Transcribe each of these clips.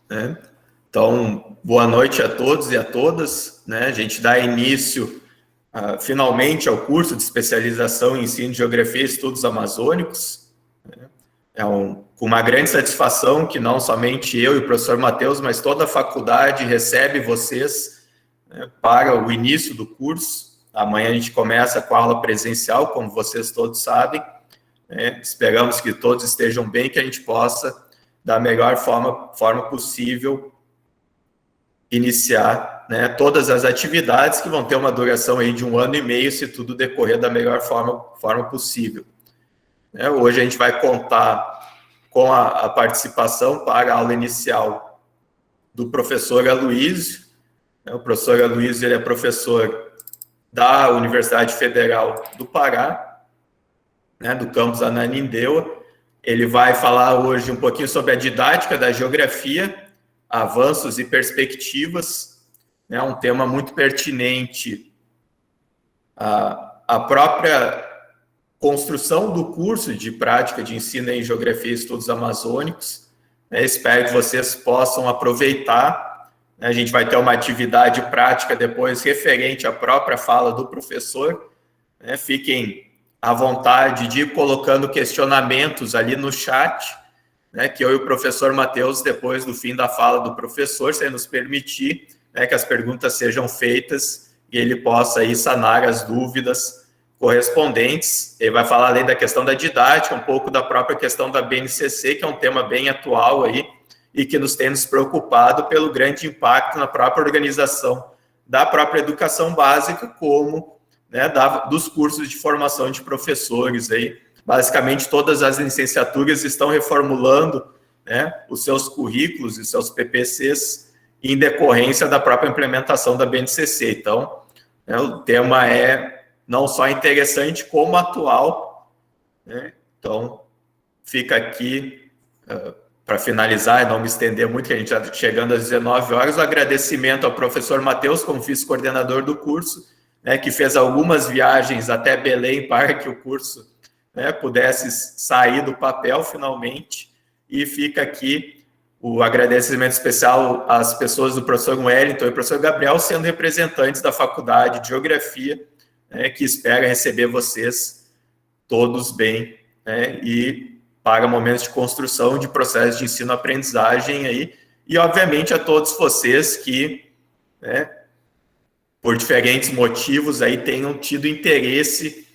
né? Então, boa noite a todos e a todas, né? A gente dá início, finalmente, ao curso de especialização em ensino de geografia e estudos amazônicos. Com uma grande satisfação que não somente eu e o professor Matheus, mas toda a faculdade recebe vocês, né, para o início do curso. Amanhã a gente começa com a aula presencial, como vocês todos sabem, né? Esperamos que todos estejam bem, que a gente possa, da melhor forma possível, iniciar, né, todas as atividades que vão ter uma duração aí de 1 ano e meio, se tudo decorrer da melhor forma possível. Hoje a gente vai contar com a participação para a aula inicial do professor Aloysio. O professor Aloysio, ele é professor da Universidade Federal do Pará, né, do campus Ananindeua. Ele vai falar hoje um pouquinho sobre a didática da geografia, avanços e perspectivas, né, um tema muito pertinente à própria construção do curso de prática de ensino em geografia e estudos amazônicos. Espero que vocês possam aproveitar. A gente vai ter uma atividade prática depois referente à própria fala do professor. Fiquem à vontade de ir colocando questionamentos ali no chat, que eu e o professor Matheus, depois do fim da fala do professor, se ele nos permitir, que as perguntas sejam feitas e ele possa aí sanar as dúvidas correspondentes. Ele vai falar além da questão da didática, um pouco da própria questão da BNCC, que é um tema bem atual aí e que nos tem nos preocupado pelo grande impacto na própria organização da própria educação básica, como, né, dos cursos de formação de professores aí. Basicamente, todas as licenciaturas estão reformulando, né, os seus currículos e seus PPCs em decorrência da própria implementação da BNCC. Então, né, o tema é não só interessante, como atual, né? Então, fica aqui, para finalizar e não me estender muito, que a gente já está chegando às 19 horas, o agradecimento ao professor Matheus, como vice-coordenador do curso, né, que fez algumas viagens até Belém para que o curso, né, pudesse sair do papel finalmente, e fica aqui o agradecimento especial às pessoas do professor Wellington e do professor Gabriel, sendo representantes da Faculdade de Geografia, que espera receber vocês todos bem, né, e para momentos de construção de processos de ensino-aprendizagem aí, e obviamente a todos vocês que, né, por diferentes motivos aí tenham tido interesse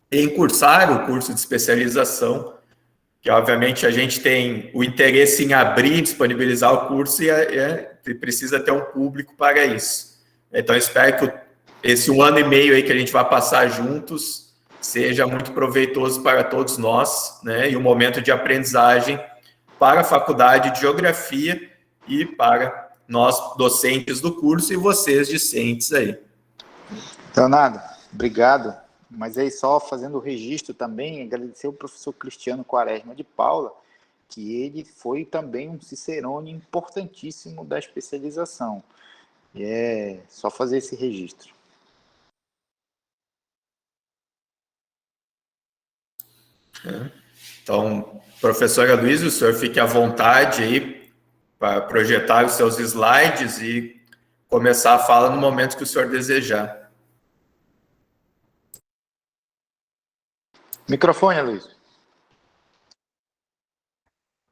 em cursar o curso de especialização, que obviamente a gente tem o interesse em abrir e disponibilizar o curso e precisa ter um público para isso. Então, espero que esse 1 ano e meio aí que a gente vai passar juntos seja muito proveitoso para todos nós, né? E um momento de aprendizagem para a Faculdade de Geografia e para nós, docentes do curso, e vocês, discentes aí. Leonardo, obrigado. Mas aí, só fazendo o registro também, agradecer ao professor Cristiano Quaresma de Paula, que ele foi também um cicerone importantíssimo da especialização. E é só fazer esse registro. Então, professor Aloysio, o senhor fique à vontade aí para projetar os seus slides e começar a fala no momento que o senhor desejar. Microfone, Aloysio.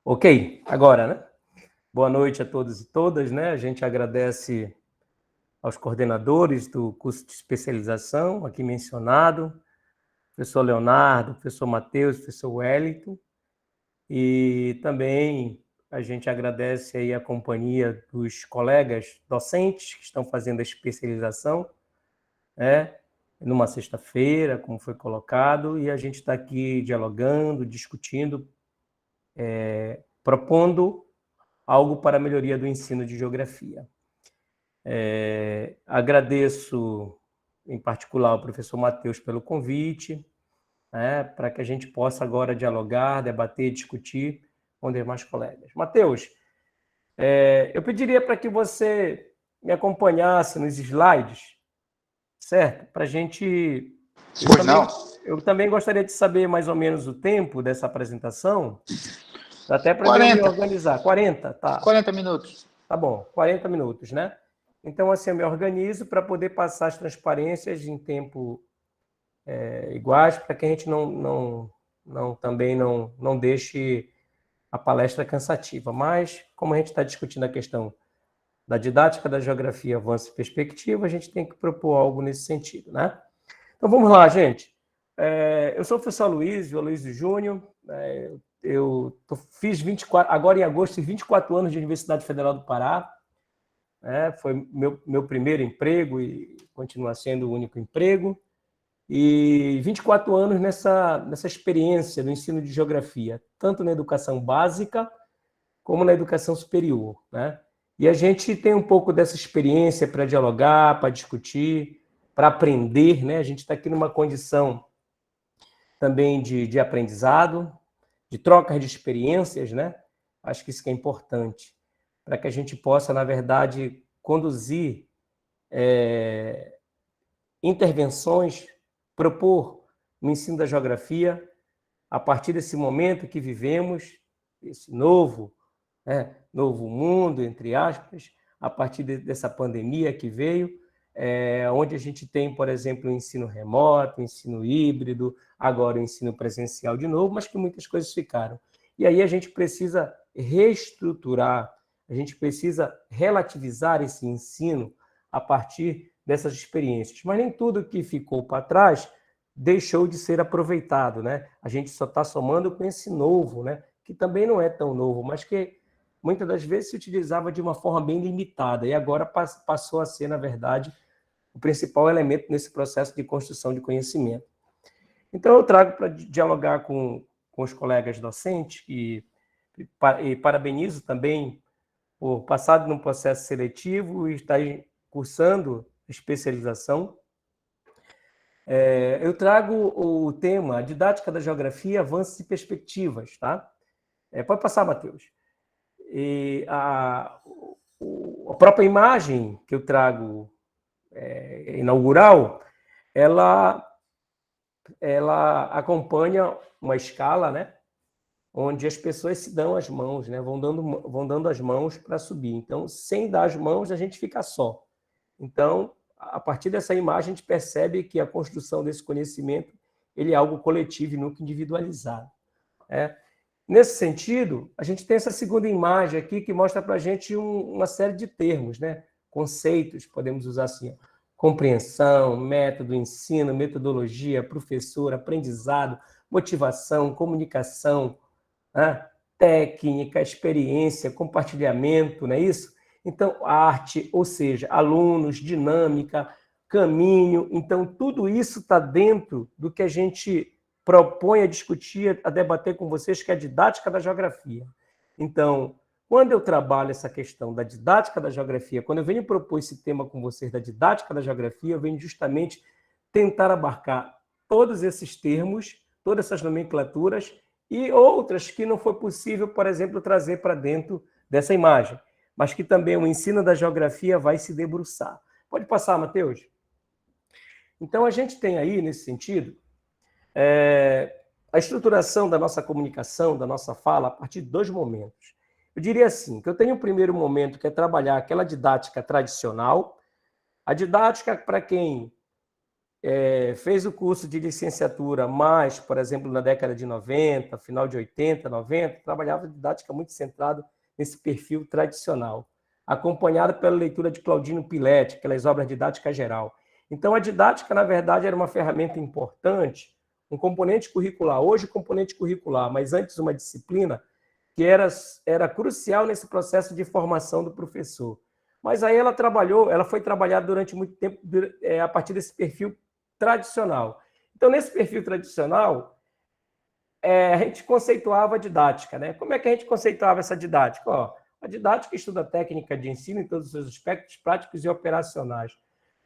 Ok, agora, né? Boa noite a todos e todas, né? A gente agradece aos coordenadores do curso de especialização, aqui mencionado, professor Leonardo, professor Matheus, professor Wellington, e também a gente agradece aí a companhia dos colegas docentes que estão fazendo a especialização, né, numa sexta-feira, como foi colocado, e a gente está aqui dialogando, discutindo, propondo algo para a melhoria do ensino de geografia. Agradeço, em particular, ao professor Matheus pelo convite, né, para que a gente possa agora dialogar, debater, discutir com os demais colegas. Matheus, eu pediria para que você me acompanhasse nos slides, certo? Para a gente... Eu também gostaria de saber mais ou menos o tempo dessa apresentação, Dá até para me organizar. 40, tá. 40 minutos. Tá bom, 40 minutos, né? Então, assim, eu me organizo para poder passar as transparências em tempo iguais, para que a gente também não deixe a palestra cansativa. Mas, como a gente está discutindo a questão da didática da geografia, avanço e perspectiva, a gente tem que propor algo nesse sentido, né? Então, vamos lá, gente. Eu sou o professor Aloysio Júnior, eu fiz 24, agora em agosto, 24 anos de Universidade Federal do Pará, foi meu primeiro emprego e continua sendo o único emprego, e 24 anos nessa experiência do ensino de geografia, tanto na educação básica como na educação superior, né? E a gente tem um pouco dessa experiência para dialogar, para discutir, para aprender, né? A gente está aqui numa condição também de aprendizado, de troca de experiências, né? Acho que isso que é importante, para que a gente possa, na verdade, conduzir intervenções, propor no ensino da geografia, a partir desse momento que vivemos, esse novo mundo, entre aspas, a partir dessa pandemia que veio, onde a gente tem, por exemplo, o ensino remoto, o ensino híbrido, agora o ensino presencial de novo, mas que muitas coisas ficaram. E aí a gente precisa reestruturar, a gente precisa relativizar esse ensino a partir dessas experiências. Mas nem tudo que ficou para trás deixou de ser aproveitado, né? A gente só está somando com esse novo, né? Que também não é tão novo, mas que muitas das vezes se utilizava de uma forma bem limitada e agora passou a ser, na verdade, o principal elemento nesse processo de construção de conhecimento. Então, eu trago para dialogar com os colegas docentes e parabenizo também por passado num processo seletivo e estar cursando especialização. Eu trago o tema Didática da Geografia, Avanços e Perspectivas, tá? Pode passar, Matheus. E a própria imagem que eu trago inaugural, ela acompanha uma escala, né, onde as pessoas se dão as mãos, né, vão dando as mãos para subir. Então, sem dar as mãos, a gente fica só. Então, a partir dessa imagem, a gente percebe que a construção desse conhecimento ele é algo coletivo e nunca individualizado. Nesse sentido, a gente tem essa segunda imagem aqui que mostra para a gente uma série de termos, né? Conceitos, podemos usar assim, compreensão, método, ensino, metodologia, professor, aprendizado, motivação, comunicação, né? Técnica, experiência, compartilhamento, não é isso? Então, arte, ou seja, alunos, dinâmica, caminho. Então, tudo isso está dentro do que a gente propõe a discutir, a debater com vocês, que é a didática da geografia. Então, quando eu trabalho essa questão da didática da geografia, quando eu venho propor esse tema com vocês da didática da geografia, eu venho justamente tentar abarcar todos esses termos, todas essas nomenclaturas e outras que não foi possível, por exemplo, trazer para dentro dessa imagem, mas que também o ensino da geografia vai se debruçar. Pode passar, Matheus? Então, a gente tem aí, nesse sentido, a estruturação da nossa comunicação, da nossa fala, a partir de dois momentos. Eu diria assim, que eu tenho um primeiro momento que é trabalhar aquela didática tradicional, a didática para quem fez o curso de licenciatura mais, por exemplo, na década de 90, final de 80, 90, trabalhava didática muito centrada nesse perfil tradicional, acompanhada pela leitura de Claudino Piletti, aquelas obras didática geral. Então, a didática, na verdade, era uma ferramenta importante, um componente curricular, hoje componente curricular, mas antes uma disciplina que era crucial nesse processo de formação do professor. Mas aí ela foi trabalhada durante muito tempo a partir desse perfil tradicional. Então, nesse perfil tradicional, a gente conceituava a didática, né? Como é que a gente conceituava essa didática? A didática estuda a técnica de ensino em todos os seus aspectos práticos e operacionais.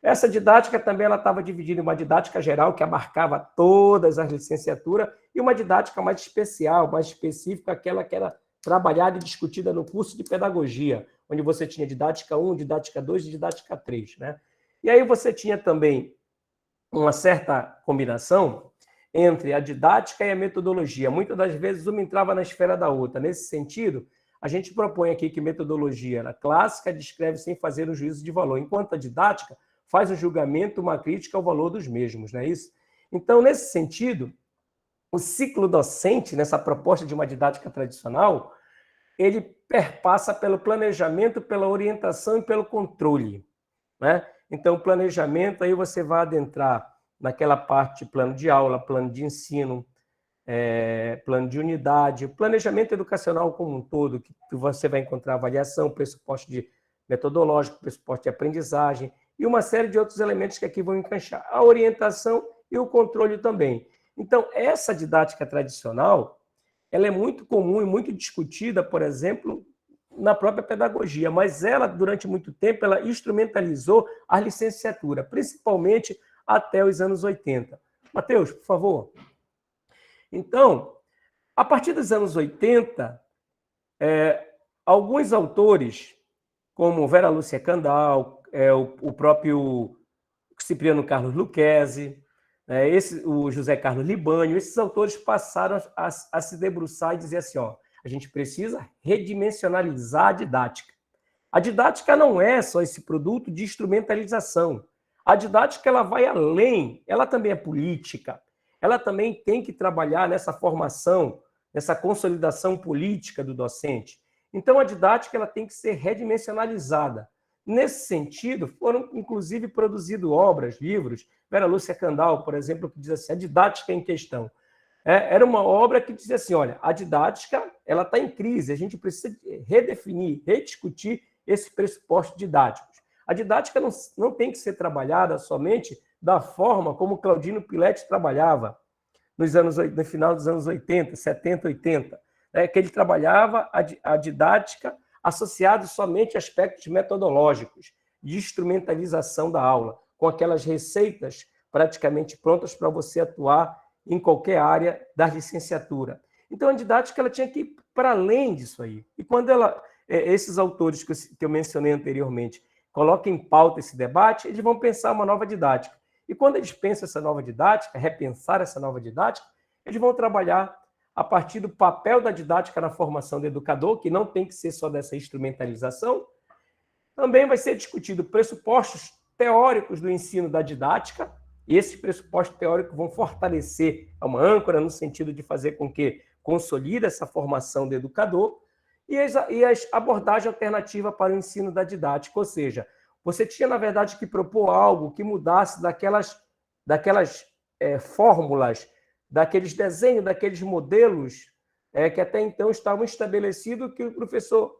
Essa didática também estava dividida em uma didática geral, que abarcava todas as licenciaturas, e uma didática mais especial, mais específica, aquela que era trabalhada e discutida no curso de pedagogia, onde você tinha didática 1, didática 2 e didática 3. Né? E aí você tinha também uma certa combinação entre a didática e a metodologia. Muitas das vezes uma entrava na esfera da outra. Nesse sentido, a gente propõe aqui que metodologia clássica descreve sem fazer um juízo de valor, enquanto a didática faz um julgamento, uma crítica ao valor dos mesmos, não é isso? Então, nesse sentido, o ciclo docente, nessa proposta de uma didática tradicional, ele perpassa pelo planejamento, pela orientação e pelo controle, né? Então, o planejamento, aí você vai adentrar naquela parte de plano de aula, plano de ensino, plano de unidade, planejamento educacional como um todo, que você vai encontrar avaliação, pressuposto de metodológico, pressuposto de aprendizagem e uma série de outros elementos que aqui vão encaixar. A orientação e o controle também. Então, essa didática tradicional, ela é muito comum e muito discutida, por exemplo, na própria pedagogia, mas ela, durante muito tempo, ela instrumentalizou a licenciatura, principalmente até os anos 80. Matheus, por favor. Então, a partir dos anos 80, alguns autores, como Vera Lúcia Kandal, o próprio Cipriano Carlos Lucchesi, o José Carlos Libânio, esses autores passaram a se debruçar e dizer assim, ó, a gente precisa redimensionalizar a didática. A didática não é só esse produto de instrumentalização. A didática ela vai além, ela também é política, ela também tem que trabalhar nessa formação, nessa consolidação política do docente. Então, a didática ela tem que ser redimensionalizada. Nesse sentido, foram, inclusive, produzidas obras, livros. Vera Lúcia Kandal, por exemplo, que diz assim, a didática em questão. Era uma obra que dizia assim, olha, a didática ela está em crise, a gente precisa redefinir, rediscutir esses pressupostos didáticos. A didática não tem que ser trabalhada somente da forma como Claudino Piletti trabalhava no final dos anos 80, 70, 80, que ele trabalhava a didática associado somente a aspectos metodológicos, de instrumentalização da aula, com aquelas receitas praticamente prontas para você atuar em qualquer área da licenciatura. Então, a didática ela tinha que ir para além disso aí. E quando esses autores que eu mencionei anteriormente colocam em pauta esse debate, eles vão pensar uma nova didática. E quando eles pensam essa nova didática, repensar essa nova didática, eles vão trabalhar a partir do papel da didática na formação do educador, que não tem que ser só dessa instrumentalização. Também vai ser discutido pressupostos teóricos do ensino da didática, e esses pressupostos teóricos vão fortalecer uma âncora no sentido de fazer com que consolide essa formação do educador, e as abordagens alternativas para o ensino da didática, ou seja, você tinha, na verdade, que propor algo que mudasse daquelas fórmulas, daqueles desenhos, daqueles modelos que até então estavam estabelecidos, que o professor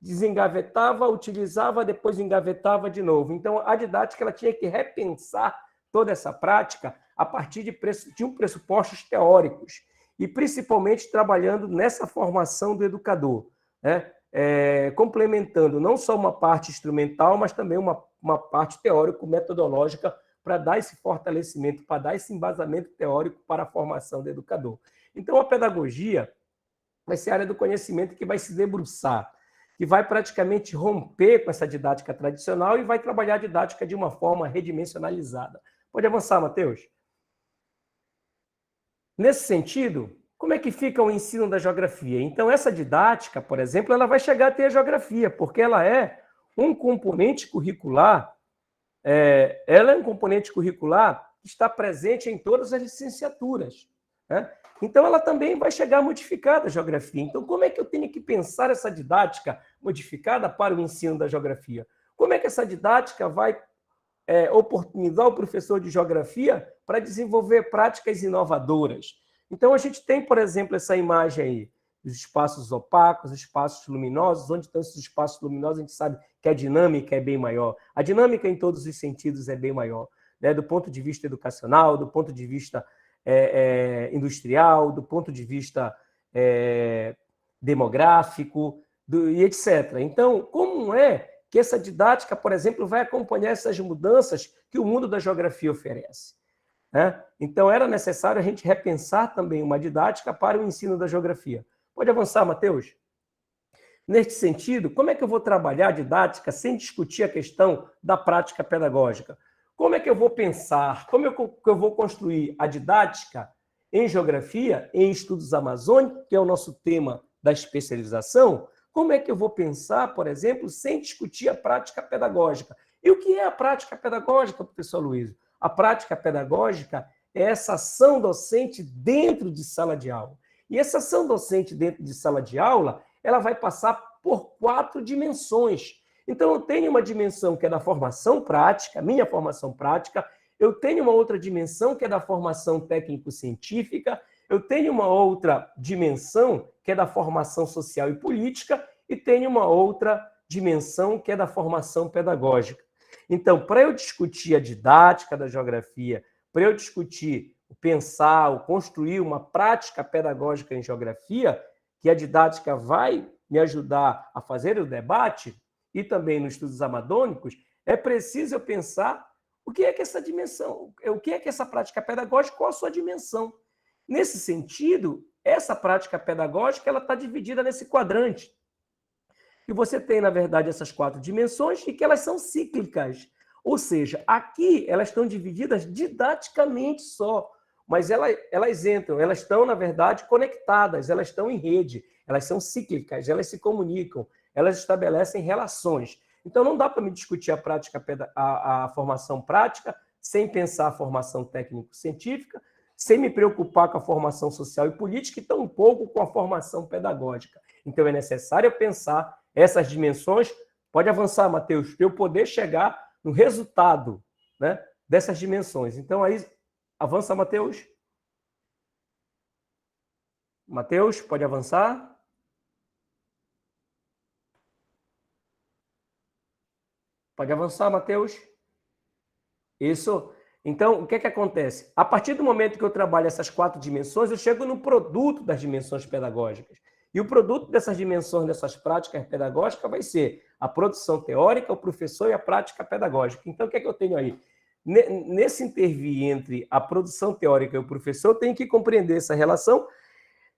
desengavetava, utilizava, depois engavetava de novo. Então, a didática ela tinha que repensar toda essa prática a partir de pressupostos teóricos e, principalmente, trabalhando nessa formação do educador, né? Complementando não só uma parte instrumental, mas também uma parte teórico-metodológica para dar esse fortalecimento, para dar esse embasamento teórico para a formação do educador. Então, a pedagogia vai ser a área do conhecimento que vai se debruçar, que vai praticamente romper com essa didática tradicional e vai trabalhar a didática de uma forma redimensionalizada. Pode avançar, Matheus. Nesse sentido, como é que fica o ensino da geografia? Então, essa didática, por exemplo, ela vai chegar a ter a geografia, porque ela é um componente curricular, que está presente em todas as licenciaturas, né? Então, ela também vai chegar modificada a geografia. Então, como é que eu tenho que pensar essa didática modificada para o ensino da geografia? Como é que essa didática vai oportunizar o professor de geografia para desenvolver práticas inovadoras? Então, a gente tem, por exemplo, essa imagem aí, dos espaços opacos, espaços luminosos. Onde estão esses espaços luminosos, a gente sabe que a dinâmica é bem maior. A dinâmica, em todos os sentidos, é bem maior, né? Do ponto de vista educacional, do ponto de vista industrial, do ponto de vista demográfico, e etc. Então, como é que essa didática, por exemplo, vai acompanhar essas mudanças que o mundo da geografia oferece, né? Então, era necessário a gente repensar também uma didática para o ensino da geografia. Pode avançar, Matheus? Neste sentido, como é que eu vou trabalhar a didática sem discutir a questão da prática pedagógica? Como é que eu vou pensar, como é que eu vou construir a didática em geografia, em estudos amazônicos, que é o nosso tema da especialização, como é que eu vou pensar, por exemplo, sem discutir a prática pedagógica? E o que é a prática pedagógica, professor Luiz? A prática pedagógica é essa ação docente dentro de sala de aula. E essa ação docente dentro de sala de aula, ela vai passar por 4 dimensões. Então, eu tenho uma dimensão que é da formação prática, minha formação prática, eu tenho uma outra dimensão que é da formação técnico-científica, eu tenho uma outra dimensão que é da formação social e política e tenho uma outra dimensão que é da formação pedagógica. Então, para eu discutir a didática da geografia, para eu discutir, pensar, construir uma prática pedagógica em geografia, que a didática vai me ajudar a fazer o debate, e também nos estudos amazônicos, é preciso eu pensar o que é que essa dimensão, o que é que essa prática pedagógica, qual a sua dimensão. Nesse sentido, essa prática pedagógica ela está dividida nesse quadrante. E você tem, na verdade, essas 4 dimensões e que elas são cíclicas. Ou seja, aqui elas estão divididas didaticamente só, mas elas entram, elas estão, na verdade, conectadas, elas estão em rede, elas são cíclicas, elas se comunicam, elas estabelecem relações. Então, não dá para me discutir a formação prática sem pensar a formação técnico-científica, sem me preocupar com a formação social e política e tampouco com a formação pedagógica. Então, é necessário pensar essas dimensões. Pode avançar, Matheus, para eu poder chegar no resultado, né, dessas dimensões. Então, aí, avança, Matheus. Matheus, pode avançar? Pode avançar, Matheus? Isso. Então, o que é que acontece? A partir do momento que eu trabalho essas 4 dimensões, eu chego no produto das dimensões pedagógicas. E o produto dessas dimensões, dessas práticas pedagógicas, vai ser a produção teórica, o professor e a prática pedagógica. Então, o que é que eu tenho aí? Nesse intervir entre a produção teórica e o professor, eu tenho que compreender essa relação.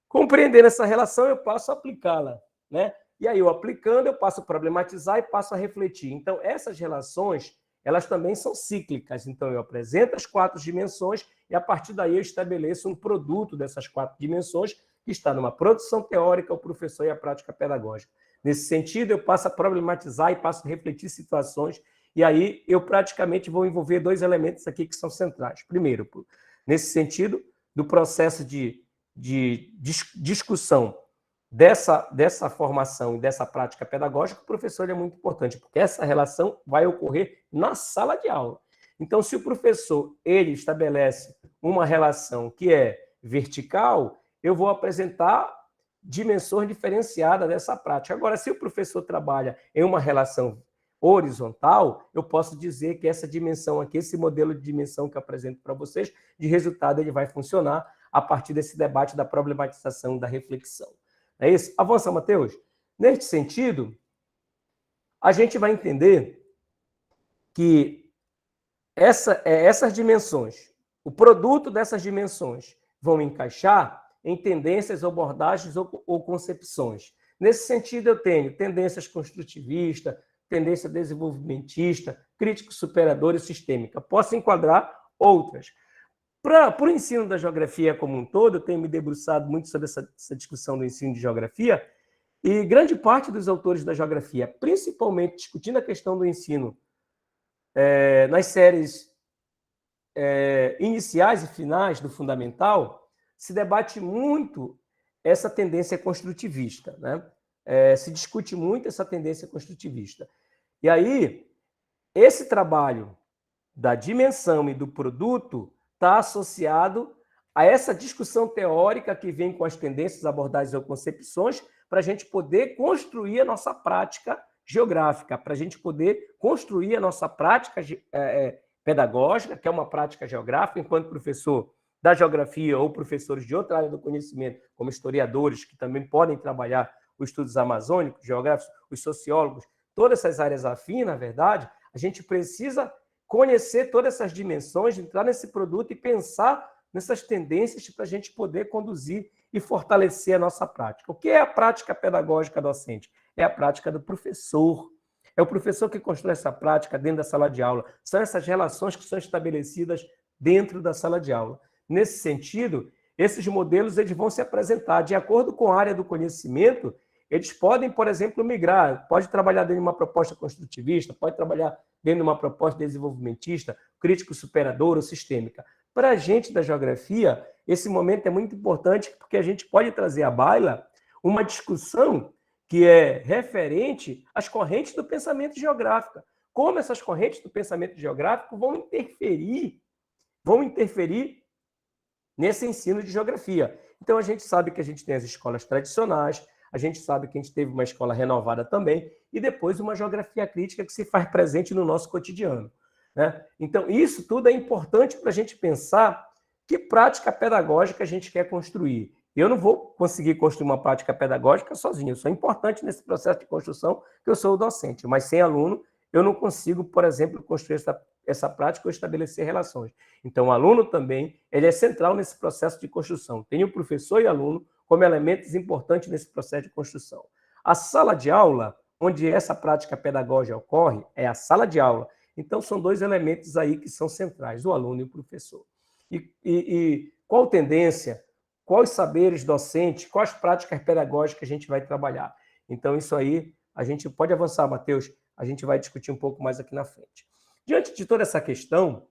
Compreendendo essa relação, eu passo a aplicá-la, né? E aí, eu aplicando, eu passo a problematizar e passo a refletir. Então, essas relações, elas também são cíclicas. Então, eu apresento as 4 dimensões e, a partir daí, eu estabeleço um produto dessas 4 dimensões que está numa produção teórica, o professor e a prática pedagógica. Nesse sentido, eu passo a problematizar e passo a refletir situações e aí eu praticamente vou envolver 2 elementos aqui que são centrais. Primeiro, nesse sentido, do processo de discussão dessa formação e dessa prática pedagógica, o professor é muito importante, porque essa relação vai ocorrer na sala de aula. Então, se o professor ele estabelece uma relação que é vertical, eu vou apresentar dimensões diferenciadas dessa prática. Agora, se o professor trabalha em uma relação horizontal, eu posso dizer que essa dimensão aqui, esse modelo de dimensão que eu apresento para vocês, de resultado, ele vai funcionar a partir desse debate da problematização, da reflexão. É isso? Avança, Matheus. Neste sentido, a gente vai entender que essas dimensões, o produto dessas dimensões, vão encaixar em tendências, abordagens ou concepções. Nesse sentido, eu tenho tendências construtivistas, tendência desenvolvimentista, crítico superador e sistêmica. Posso enquadrar outras. Para o ensino da geografia como um todo, eu tenho me debruçado muito sobre essa discussão do ensino de geografia, e grande parte dos autores da geografia, principalmente discutindo a questão do ensino nas séries iniciais e finais do fundamental, se debate muito essa tendência construtivista, né? Se discute muito essa tendência construtivista. E aí, esse trabalho da dimensão e do produto está associado a essa discussão teórica que vem com as tendências, abordagens ou concepções, para a gente poder construir a nossa prática geográfica, para a gente poder construir a nossa prática pedagógica, que é uma prática geográfica, enquanto professor da geografia ou professores de outra área do conhecimento, como historiadores, que também podem trabalhar os estudos amazônicos, geográficos, os sociólogos, todas essas áreas afins, na verdade, a gente precisa conhecer todas essas dimensões, entrar nesse produto e pensar nessas tendências para a gente poder conduzir e fortalecer a nossa prática. O que é a prática pedagógica docente? É a prática do professor. É o professor que constrói essa prática dentro da sala de aula. São essas relações que são estabelecidas dentro da sala de aula. Nesse sentido, esses modelos eles vão se apresentar de acordo com a área do conhecimento. Eles podem, por exemplo, migrar, pode trabalhar dentro de uma proposta construtivista, pode trabalhar dentro de uma proposta desenvolvimentista, crítico superador ou sistêmica. Para a gente da geografia, esse momento é muito importante porque a gente pode trazer à baila uma discussão que é referente às correntes do pensamento geográfico. Como essas correntes do pensamento geográfico vão interferir nesse ensino de geografia. Então, a gente sabe que a gente tem as escolas tradicionais, a gente sabe que a gente teve uma escola renovada também, e depois uma geografia crítica que se faz presente no nosso cotidiano, né? Então, isso tudo é importante para a gente pensar que prática pedagógica a gente quer construir. Eu não vou conseguir construir uma prática pedagógica sozinho, eu sou importante nesse processo de construção, que eu sou o docente, mas sem aluno eu não consigo, por exemplo, construir essa prática ou estabelecer relações. Então, o aluno também ele é central nesse processo de construção. Tem o professor e o aluno como elementos importantes nesse processo de construção. A sala de aula, onde essa prática pedagógica ocorre, é a sala de aula. Então, são dois elementos aí que são centrais, o aluno e o professor. E qual tendência, quais saberes docentes, quais práticas pedagógicas a gente vai trabalhar? Então, isso aí, a gente pode avançar, Matheus, a gente vai discutir um pouco mais aqui na frente. Diante de toda essa questão,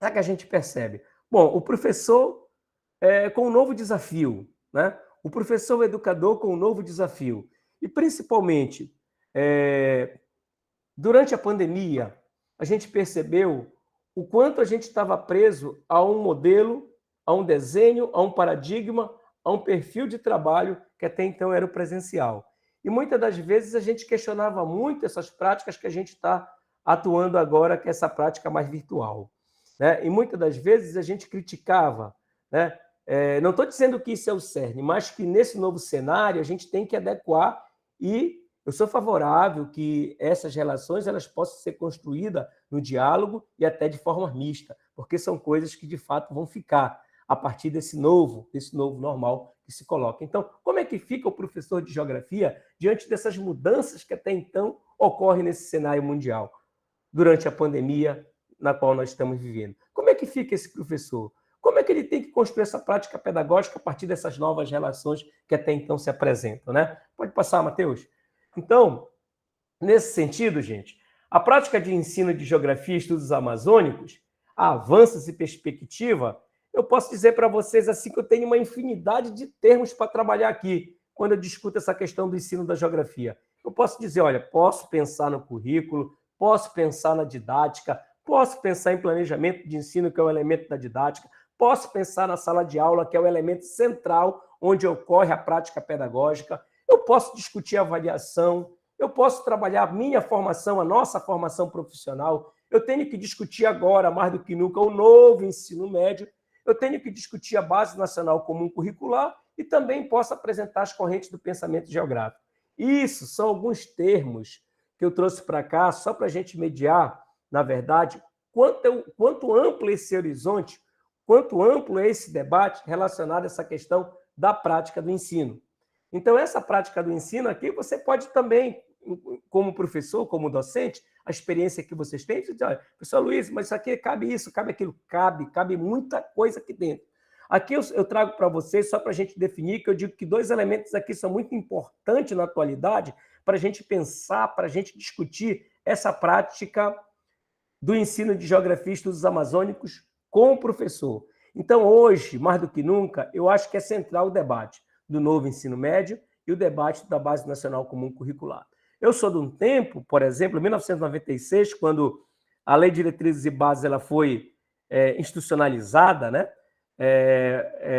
é que a gente percebe? Bom, o professor com um novo desafio, né? O professor o educador com um novo desafio. E, principalmente, durante a pandemia, a gente percebeu o quanto a gente estava preso a um modelo, a um desenho, a um paradigma, a um perfil de trabalho que até então era o presencial. E muitas das vezes a gente questionava muito essas práticas que a gente está atuando agora, que é essa prática mais virtual, né? E muitas das vezes a gente criticava, né? Não estou dizendo que isso é o cerne, mas que nesse novo cenário a gente tem que adequar, e eu sou favorável que essas relações elas possam ser construídas no diálogo e até de forma mista, porque são coisas que de fato vão ficar a partir desse novo normal que se coloca. Então, como é que fica o professor de geografia diante dessas mudanças que até então ocorrem nesse cenário mundial, durante a pandemia na qual nós estamos vivendo? Como é que fica esse professor? Como é que ele tem que construir essa prática pedagógica a partir dessas novas relações que até então se apresentam, né? Pode passar, Matheus. Então, nesse sentido, gente, a prática de ensino de geografia e estudos amazônicos, avanços e perspectiva, eu posso dizer para vocês assim que eu tenho uma infinidade de termos para trabalhar aqui, quando eu discuto essa questão do ensino da geografia. Eu posso dizer, olha, posso pensar no currículo, posso pensar na didática, posso pensar em planejamento de ensino, que é o elemento da didática, posso pensar na sala de aula, que é o elemento central onde ocorre a prática pedagógica, eu posso discutir avaliação, eu posso trabalhar a minha formação, a nossa formação profissional, eu tenho que discutir agora, mais do que nunca, o novo ensino médio, eu tenho que discutir a Base Nacional Comum Curricular e também posso apresentar as correntes do pensamento geográfico. Isso são alguns termos que eu trouxe para cá só para a gente mediar, na verdade, quanto amplo esse horizonte, quanto amplo é esse debate relacionado a essa questão da prática do ensino. Então, essa prática do ensino aqui, você pode também, como professor, como docente, a experiência que vocês têm, você diz, olha, professor Luiz, mas isso aqui cabe isso, cabe aquilo, cabe muita coisa aqui dentro. Aqui eu trago para vocês, só para a gente definir, que eu digo que dois elementos aqui são muito importantes na atualidade, para a gente pensar, para a gente discutir essa prática do ensino de geografia e estudos amazônicos com o professor. Então, hoje, mais do que nunca, eu acho que é central o debate do novo ensino médio e o debate da Base Nacional Comum Curricular. Eu sou de um tempo, por exemplo, em 1996, quando a Lei de Diretrizes e Bases ela foi institucionalizada, né?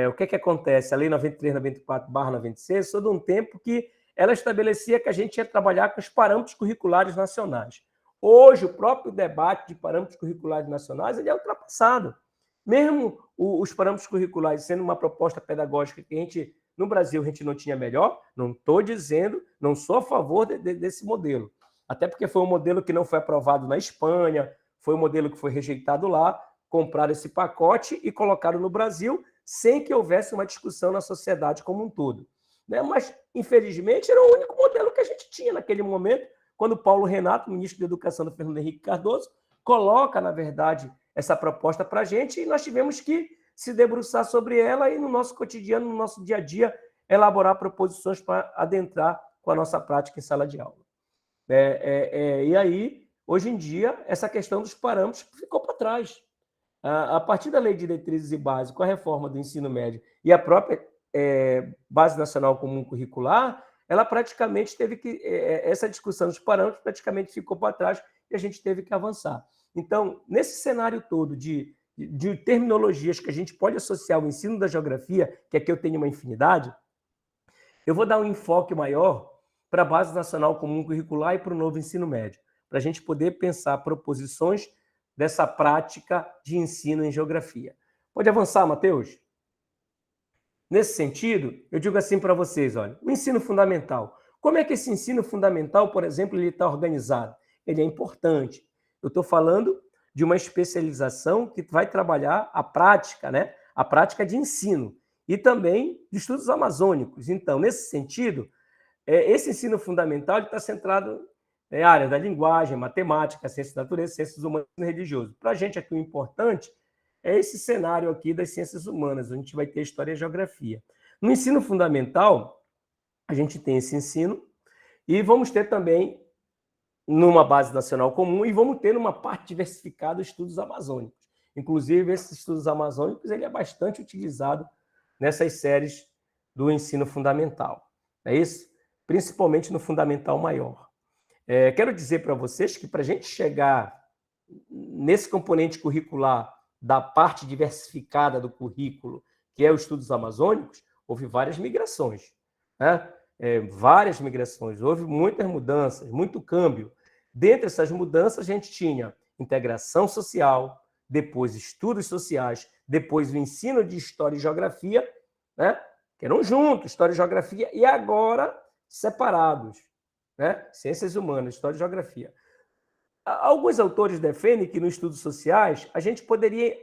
O que acontece? A Lei 93/94/96, sou de um tempo que ela estabelecia que a gente ia trabalhar com os parâmetros curriculares nacionais. Hoje, o próprio debate de parâmetros curriculares nacionais ele é ultrapassado. Mesmo os parâmetros curriculares sendo uma proposta pedagógica que a gente, no Brasil, a gente não tinha melhor, não estou dizendo, não sou a favor desse modelo. Até porque foi um modelo que não foi aprovado na Espanha, foi um modelo que foi rejeitado lá, compraram esse pacote e colocaram no Brasil sem que houvesse uma discussão na sociedade como um todo, né? Mas, infelizmente, era o único modelo que a gente tinha naquele momento, quando Paulo Renato, ministro da Educação do Fernando Henrique Cardoso, coloca, na verdade, essa proposta para a gente, e nós tivemos que se debruçar sobre ela e no nosso cotidiano, no nosso dia a dia, elaborar proposições para adentrar com a nossa prática em sala de aula. E aí, hoje em dia, essa questão dos parâmetros ficou para trás. A partir da Lei de Diretrizes e Bases, com a reforma do ensino médio e a própria Base Nacional Comum Curricular, ela praticamente teve que... essa discussão dos parâmetros praticamente ficou para trás e a gente teve que avançar. Então, nesse cenário todo de terminologias que a gente pode associar ao ensino da geografia, que aqui eu tenho uma infinidade, eu vou dar um enfoque maior para a Base Nacional Comum Curricular e para o novo ensino médio, para a gente poder pensar proposições dessa prática de ensino em geografia. Pode avançar, Matheus? Nesse sentido, eu digo assim para vocês, olha, o ensino fundamental. Como é que esse ensino fundamental, por exemplo, ele está organizado? Ele é importante. Eu estou falando de uma especialização que vai trabalhar a prática, né? A prática de ensino e também de estudos amazônicos. Então, nesse sentido, esse ensino fundamental está centrado em áreas da linguagem, matemática, ciências da natureza, ciências humanas e religioso. Para a gente aqui o importante é esse cenário aqui das ciências humanas, onde a gente vai ter história e geografia. No ensino fundamental, a gente tem esse ensino e vamos ter também numa base nacional comum e vamos ter numa parte diversificada estudos amazônicos. Inclusive, esses estudos amazônicos ele é bastante utilizado nessas séries do ensino fundamental. É isso? Principalmente no fundamental maior. Quero dizer para vocês que para a gente chegar nesse componente curricular da parte diversificada do currículo, que é os estudos amazônicos, houve várias migrações, né? Várias migrações, houve muitas mudanças, muito câmbio. Dentre essas mudanças, a gente tinha integração social, depois estudos sociais, depois o ensino de história e geografia, né? Que eram juntos, história e geografia, e agora separados, né? Ciências humanas, história e geografia. Alguns autores defendem que nos estudos sociais a gente poderia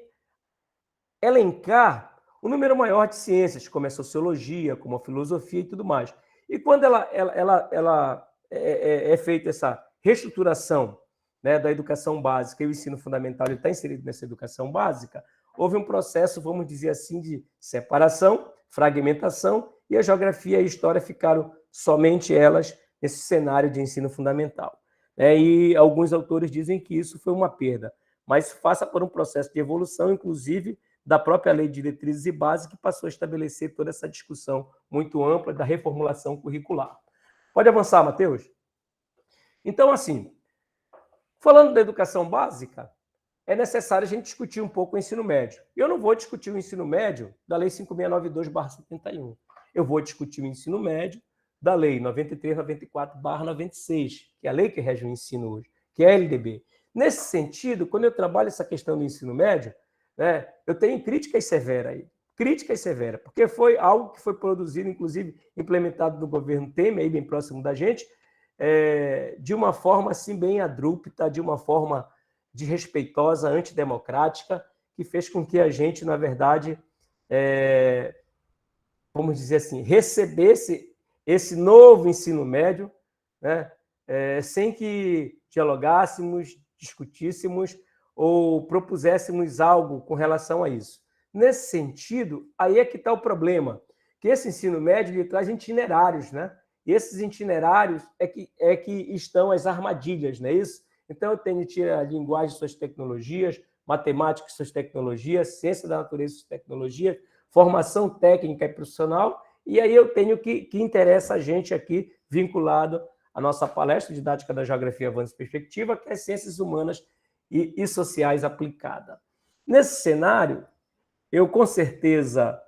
elencar um número maior de ciências, como a sociologia, como a filosofia e tudo mais. E quando é feita essa reestruturação, né, da educação básica e o ensino fundamental ele está inserido nessa educação básica, houve um processo, vamos dizer assim, de separação, fragmentação, e a geografia e a história ficaram somente elas nesse cenário de ensino fundamental. E alguns autores dizem que isso foi uma perda, mas passa por um processo de evolução, inclusive da própria Lei de Diretrizes e Bases, que passou a estabelecer toda essa discussão muito ampla da reformulação curricular. Pode avançar, Matheus? Então, assim, falando da educação básica, é necessário a gente discutir um pouco o ensino médio. Eu não vou discutir o ensino médio da Lei 5692/71. Eu vou discutir o ensino médio da Lei 9394/96, que é a lei que rege o ensino hoje, que é a LDB. Nesse sentido, quando eu trabalho essa questão do ensino médio, né, eu tenho críticas severas aí. Críticas severas, porque foi algo que foi produzido, inclusive implementado no governo Temer, aí bem próximo da gente, de uma forma assim bem abrupta, de uma forma desrespeitosa, antidemocrática, que fez com que a gente, na verdade, vamos dizer assim, recebesse esse novo ensino médio, né, sem que dialogássemos, discutíssemos ou propuséssemos algo com relação a isso. Nesse sentido, aí é que está o problema, que esse ensino médio ele traz itinerários, né? E esses itinerários é que estão as armadilhas, não é isso? Então, eu tenho que tirar a linguagem e suas tecnologias, matemática e suas tecnologias, ciência da natureza e suas tecnologias, formação técnica e profissional, e aí eu tenho que interessa a gente aqui, vinculado à nossa palestra Didática da Geografia Avanço e Perspectiva, que é Ciências Humanas e Sociais Aplicada. Nesse cenário, eu com certeza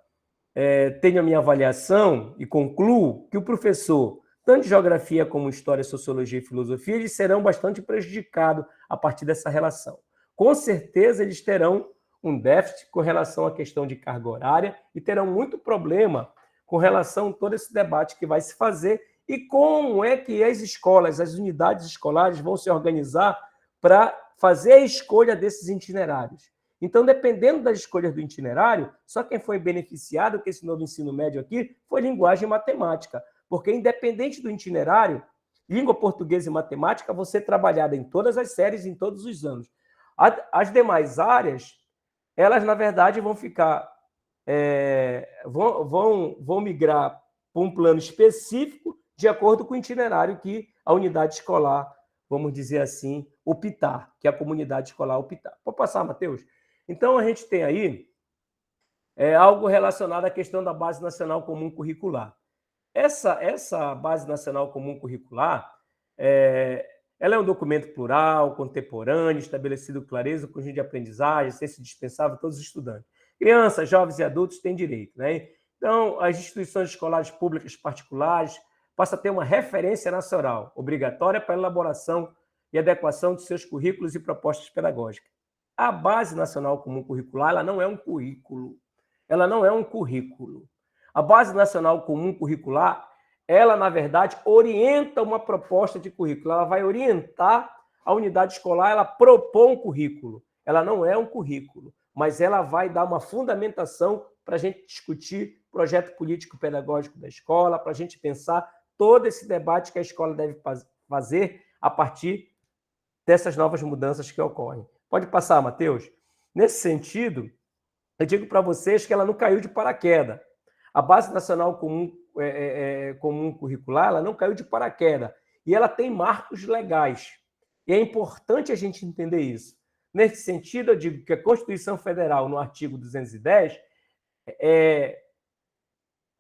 tenho a minha avaliação e concluo que o professor, tanto de Geografia como História, Sociologia e Filosofia, eles serão bastante prejudicados a partir dessa relação. Com certeza, eles terão um déficit com relação à questão de carga horária e terão muito problema com relação a todo esse debate que vai se fazer e como é que as escolas, as unidades escolares vão se organizar para fazer a escolha desses itinerários. Então, dependendo das escolhas do itinerário, só quem foi beneficiado com esse novo ensino médio aqui foi linguagem e matemática, porque independente do itinerário, língua portuguesa e matemática vão ser trabalhadas em todas as séries, em todos os anos. As demais áreas, elas, na verdade, vão ficar vão migrar para um plano específico de acordo com o itinerário que a unidade escolar, vamos dizer assim, optar, que a comunidade escolar optar. Pode passar, Matheus? Então, a gente tem aí algo relacionado à questão da Base Nacional Comum Curricular. Essa Base Nacional Comum Curricular, ela é um documento plural, contemporâneo, estabelecido com clareza, com conjunto de aprendizagem, ciência dispensável a todos os estudantes. Crianças, jovens e adultos têm direito, né? Então, as instituições escolares públicas particulares passam a ter uma referência nacional obrigatória para a elaboração e adequação de seus currículos e propostas pedagógicas. A Base Nacional Comum Curricular, ela não é um currículo. Ela não é um currículo. A Base Nacional Comum Curricular, ela, na verdade, orienta uma proposta de currículo. Ela vai orientar a unidade escolar, ela propõe um currículo. Ela não é um currículo, mas ela vai dar uma fundamentação para a gente discutir projeto político-pedagógico da escola, para a gente pensar todo esse debate que a escola deve fazer a partir dessas novas mudanças que ocorrem. Pode passar, Matheus? Nesse sentido, eu digo para vocês que ela não caiu de paraquedas. A Base Nacional Comum Curricular, ela não caiu de paraquedas. E ela tem marcos legais. E é importante a gente entender isso. Nesse sentido, eu digo que a Constituição Federal, no artigo 210,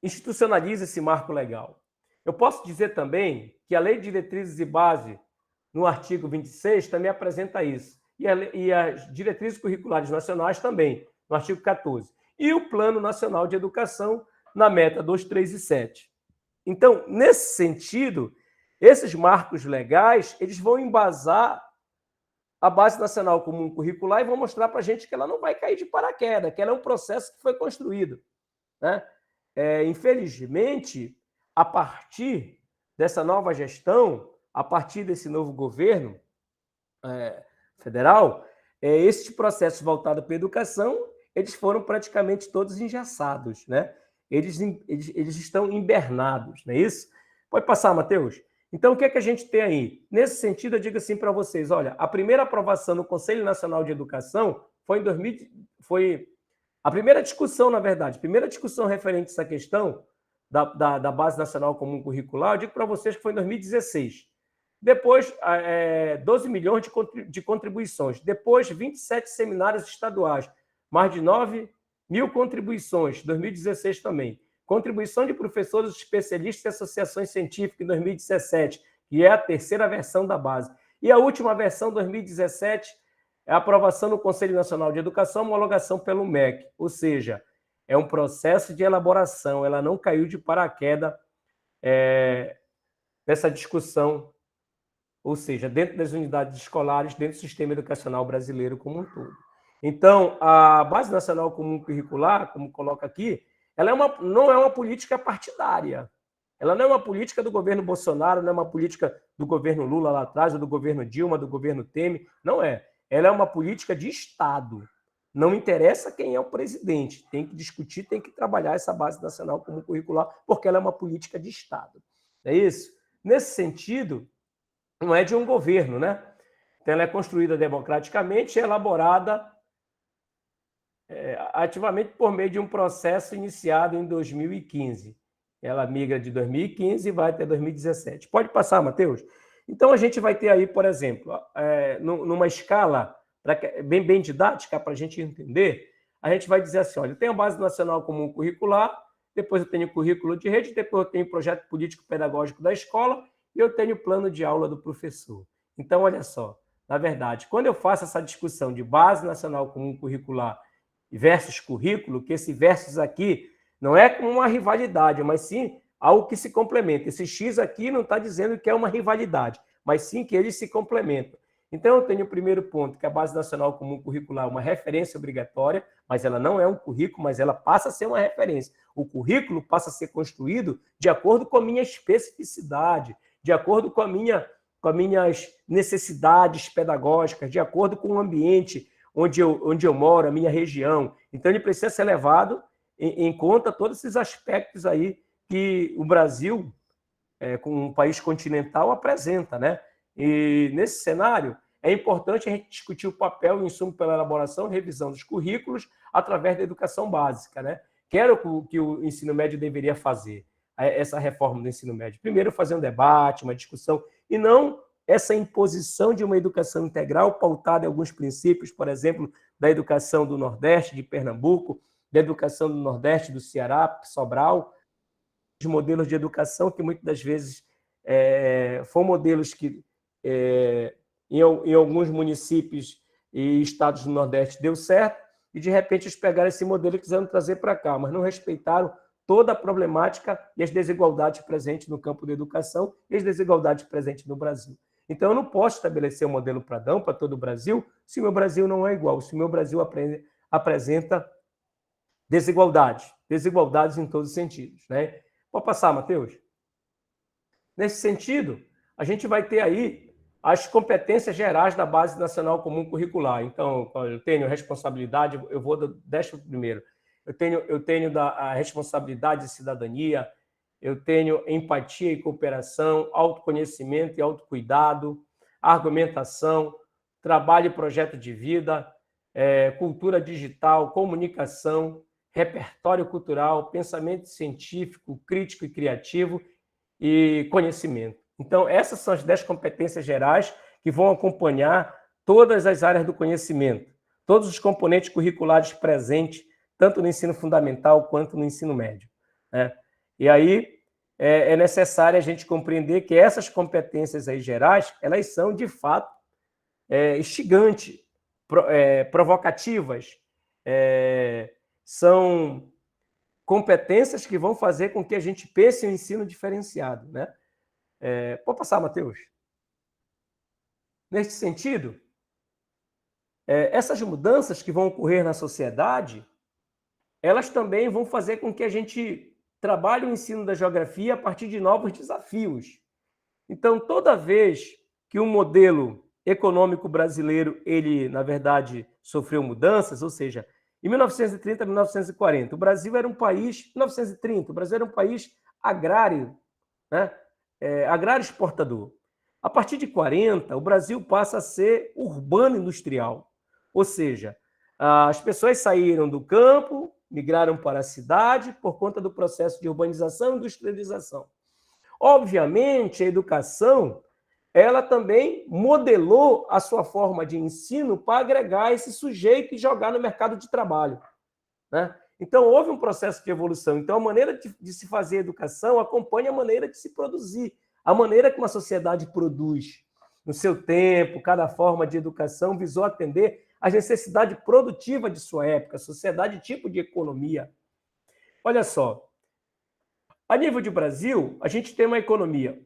institucionaliza esse marco legal. Eu posso dizer também que a Lei de Diretrizes e Base, no artigo 26, também apresenta isso. E as diretrizes curriculares nacionais também, no artigo 14. E o Plano Nacional de Educação, na meta 2, 3 e 7. Então, nesse sentido, esses marcos legais, eles vão embasar a Base Nacional Comum Curricular e vão mostrar para a gente que ela não vai cair de paraquedas, que ela é um processo que foi construído, né? Infelizmente, a partir dessa nova gestão, a partir desse novo governo federal, esses processos voltados para a educação, eles foram praticamente todos engessados, né? Eles estão hibernados, não é isso? Pode passar, Matheus? Então, o que é que a gente tem aí? Nesse sentido, eu digo assim para vocês, olha, a primeira aprovação no Conselho Nacional de Educação foi em 2000, a primeira discussão, na verdade, a primeira discussão referente a essa questão da Base Nacional Comum Curricular, eu digo para vocês que foi em 2016. Depois, 12 milhões de contribuições. Depois, 27 seminários estaduais. Mais de 9 mil contribuições, 2016 também. Contribuição de professores especialistas e associações científicas em 2017, que é a terceira versão da base. E a última versão, 2017, é a aprovação no Conselho Nacional de Educação, homologação pelo MEC. Ou seja, é um processo de elaboração, ela não caiu de paraquedas nessa discussão, ou seja, dentro das unidades escolares, dentro do sistema educacional brasileiro como um todo. Então, a Base Nacional Comum Curricular, como coloca aqui, ela não é uma política partidária. Ela não é uma política do governo Bolsonaro, não é uma política do governo Lula lá atrás, ou do governo Dilma, do governo Temer. Não é. Ela é uma política de Estado. Não interessa quem é o presidente. Tem que discutir, tem que trabalhar essa Base Nacional Comum Curricular, porque ela é uma política de Estado. É isso? Nesse sentido, não é de um governo, né? Então, ela é construída democraticamente e elaborada ativamente por meio de um processo iniciado em 2015. Ela migra de 2015 e vai até 2017. Pode passar, Matheus? Então, a gente vai ter aí, por exemplo, numa escala bem didática, para a gente entender, a gente vai dizer assim, olha, eu tenho a Base Nacional Comum Curricular, depois eu tenho o currículo de rede, depois eu tenho o projeto político-pedagógico da escola e eu tenho o plano de aula do professor. Então, olha só, na verdade, quando eu faço essa discussão de Base Nacional Comum Curricular versus currículo, que esse versus aqui não é como uma rivalidade, mas sim algo que se complementa. Esse X aqui não está dizendo que é uma rivalidade, mas sim que eles se complementam. Então, eu tenho o primeiro ponto, que a Base Nacional Comum Curricular é uma referência obrigatória, mas ela não é um currículo, mas ela passa a ser uma referência. O currículo passa a ser construído de acordo com a minha especificidade, de acordo com as minhas necessidades pedagógicas, de acordo com o ambiente onde eu moro, a minha região. Então, ele precisa ser levado em conta todos esses aspectos aí que o Brasil, como um país continental, apresenta, né? E, nesse cenário, é importante a gente discutir o papel e o insumo pela elaboração e revisão dos currículos através da educação básica, né? que era o que o ensino médio deveria fazer, essa reforma do ensino médio? Primeiro, fazer um debate, uma discussão, e não essa imposição de uma educação integral pautada em alguns princípios, por exemplo, da educação do Nordeste, de Pernambuco, da educação do Nordeste, do Ceará, Sobral, os modelos de educação que muitas das vezes foram modelos que em alguns municípios e estados do Nordeste deu certo, e de repente eles pegaram esse modelo e quiseram trazer para cá, mas não respeitaram toda a problemática e as desigualdades presentes no campo da educação e as desigualdades presentes no Brasil. Então, eu não posso estabelecer um modelo padrão para todo o Brasil se o meu Brasil não é igual, se o meu Brasil apresenta desigualdades em todos os sentidos, né? Pode passar, Matheus? Nesse sentido, a gente vai ter aí as competências gerais da Base Nacional Comum Curricular. Então, eu tenho responsabilidade, eu vou deixa primeiro. Eu tenho a responsabilidade de cidadania, eu tenho empatia e cooperação, autoconhecimento e autocuidado, argumentação, trabalho e projeto de vida, cultura digital, comunicação, repertório cultural, pensamento científico, crítico e criativo e conhecimento. Então, essas são as 10 competências gerais que vão acompanhar todas as áreas do conhecimento, todos os componentes curriculares presentes, tanto no ensino fundamental quanto no ensino médio, né? E aí é necessário a gente compreender que essas competências aí gerais, elas são, de fato, instigantes, provocativas, são competências que vão fazer com que a gente pense em um ensino diferenciado, né? Pode passar, Matheus. Nesse sentido, essas mudanças que vão ocorrer na sociedade, elas também vão fazer com que a gente trabalhe o ensino da geografia a partir de novos desafios. Então, toda vez que o modelo econômico brasileiro, ele, na verdade, sofreu mudanças, ou seja, em 1930 a 1940, o Brasil era um país, 1930, o Brasil era um país agrário, né? Agrário exportador. A partir de 40, o Brasil passa a ser urbano industrial, ou seja, as pessoas saíram do campo, migraram para a cidade por conta do processo de urbanização e industrialização. Obviamente, a educação, ela também modelou a sua forma de ensino para agregar esse sujeito e jogar no mercado de trabalho, né? Então, houve um processo de evolução. Então, a maneira de se fazer educação acompanha a maneira de se produzir, a maneira que uma sociedade produz. No seu tempo, cada forma de educação visou atender às necessidades produtivas de sua época, sociedade tipo de economia. Olha só, a nível de Brasil, a gente tem uma economia.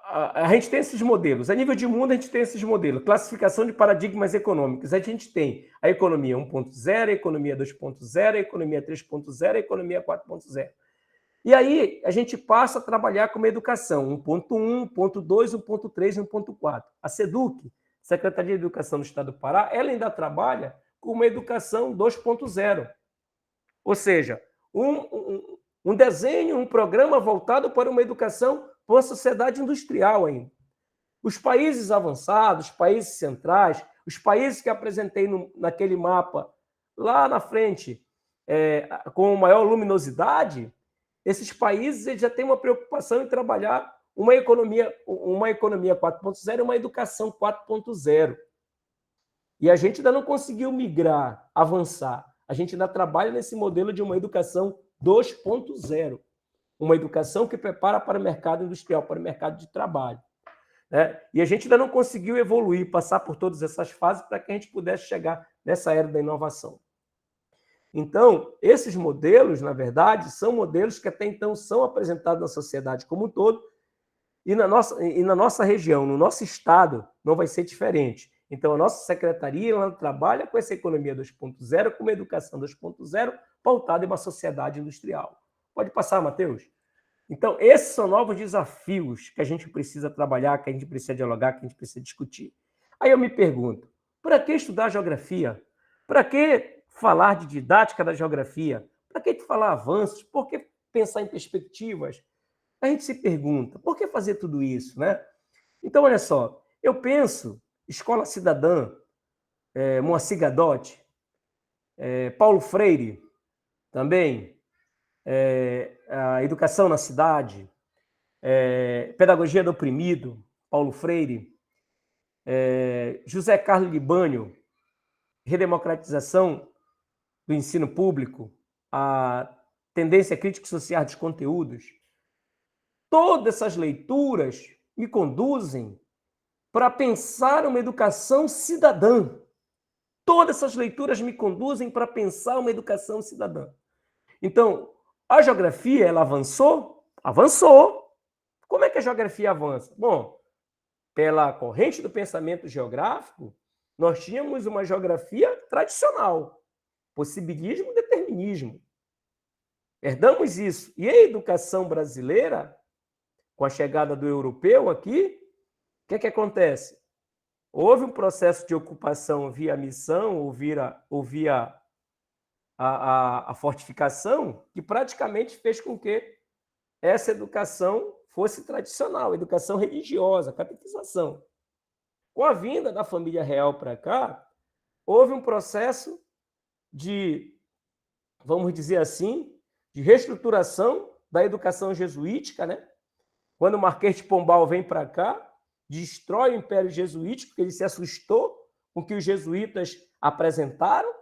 A gente tem esses modelos. A nível de mundo, a gente tem esses modelos. Classificação de paradigmas econômicos. A gente tem a economia 1.0, a economia 2.0, a economia 3.0, a economia 4.0. E aí, a gente passa a trabalhar com uma educação 1.1, 1.2, 1.3 e 1.4. A SEDUC, Secretaria de Educação do Estado do Pará, ela ainda trabalha com uma educação 2.0. Ou seja, um desenho, um programa voltado para uma educação para uma sociedade industrial ainda. Os países avançados, os países centrais, os países que apresentei naquele mapa lá na frente, com maior luminosidade, esses países eles já têm uma preocupação em trabalhar uma economia 4.0 e uma educação 4.0. E a gente ainda não conseguiu migrar, avançar. A gente ainda trabalha nesse modelo de uma educação 2.0. Uma educação que prepara para o mercado industrial, para o mercado de trabalho, né? E a gente ainda não conseguiu evoluir, passar por todas essas fases para que a gente pudesse chegar nessa era da inovação. Então, esses modelos, na verdade, são modelos que até então são apresentados na sociedade como um todo, e na nossa região, no nosso estado, não vai ser diferente. Então, a nossa secretaria ela trabalha com essa economia 2.0, com uma educação 2.0, pautada em uma sociedade industrial. Pode passar, Matheus? Então, esses são novos desafios que a gente precisa trabalhar, que a gente precisa dialogar, que a gente precisa discutir. Aí eu me pergunto, para que estudar geografia? Para que falar de didática da geografia? Para que falar avanços? Por que pensar em perspectivas? A gente se pergunta, por que fazer tudo isso, né? Então, olha só, eu penso, Escola Cidadã, Moacir Gadotti, Paulo Freire, também a educação na cidade, pedagogia do oprimido, Paulo Freire, José Carlos Libânio, redemocratização do ensino público, a tendência crítico-social dos conteúdos. Todas essas leituras me conduzem para pensar uma educação cidadã. Todas essas leituras me conduzem para pensar uma educação cidadã. Então, a geografia, ela avançou? Avançou. Como é que a geografia avança? Bom, pela corrente do pensamento geográfico, nós tínhamos uma geografia tradicional, possibilismo e determinismo. Herdamos isso. E a educação brasileira, com a chegada do europeu aqui, o que acontece? Houve um processo de ocupação via missão ou via a fortificação que praticamente fez com que essa educação fosse tradicional, educação religiosa, catequização. Com a vinda da família real para cá, houve um processo de, vamos dizer assim, de reestruturação da educação jesuítica, né? Quando o Marquês de Pombal vem para cá, destrói o Império Jesuítico, porque ele se assustou com o que os jesuítas apresentaram,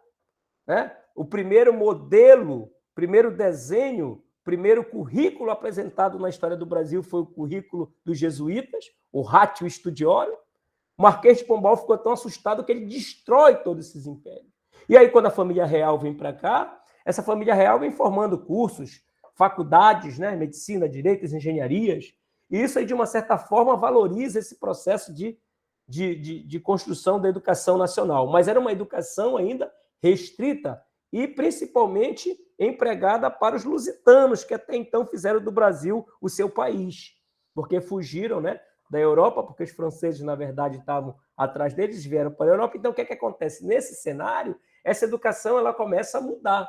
né? O primeiro modelo, primeiro desenho, primeiro currículo apresentado na história do Brasil foi o currículo dos jesuítas, o Ratio Studiorum. O Marquês de Pombal ficou tão assustado que ele destrói todos esses impérios. E aí, quando a família real vem para cá, essa família real vem formando cursos, faculdades, né? Medicina, direitos, engenharias, e isso aí, de uma certa forma, valoriza esse processo de construção da educação nacional. Mas era uma educação ainda restrita e, principalmente, empregada para os lusitanos, que até então fizeram do Brasil o seu país, porque fugiram, né, da Europa, porque os franceses, na verdade, estavam atrás deles, vieram para a Europa. Então, o que acontece? Nesse cenário, essa educação ela começa a mudar.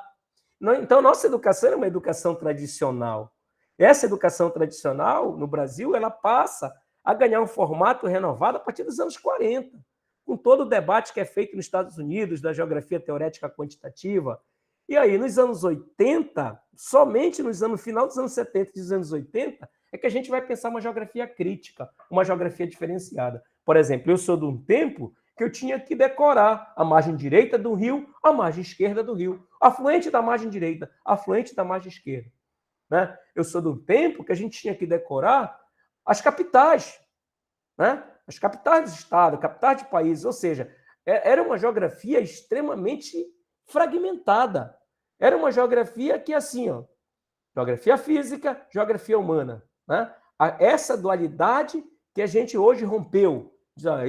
Então, nossa educação é uma educação tradicional. Essa educação tradicional, no Brasil, ela passa a ganhar um formato renovado a partir dos anos 40, com todo o debate que é feito nos Estados Unidos, da geografia teorética quantitativa. E aí, nos anos 80, somente no final dos anos 70 e dos anos 80, é que a gente vai pensar uma geografia crítica, uma geografia diferenciada. Por exemplo, eu sou de um tempo que eu tinha que decorar a margem direita do rio, a margem esquerda do rio, afluente da margem direita, afluente da margem esquerda. Né? Eu sou do tempo que a gente tinha que decorar as capitais, né? As capitais do estado, capitais de países, ou seja, era uma geografia extremamente fragmentada. Era uma geografia que, assim, ó, geografia física, geografia humana. Né? Essa dualidade que a gente hoje rompeu.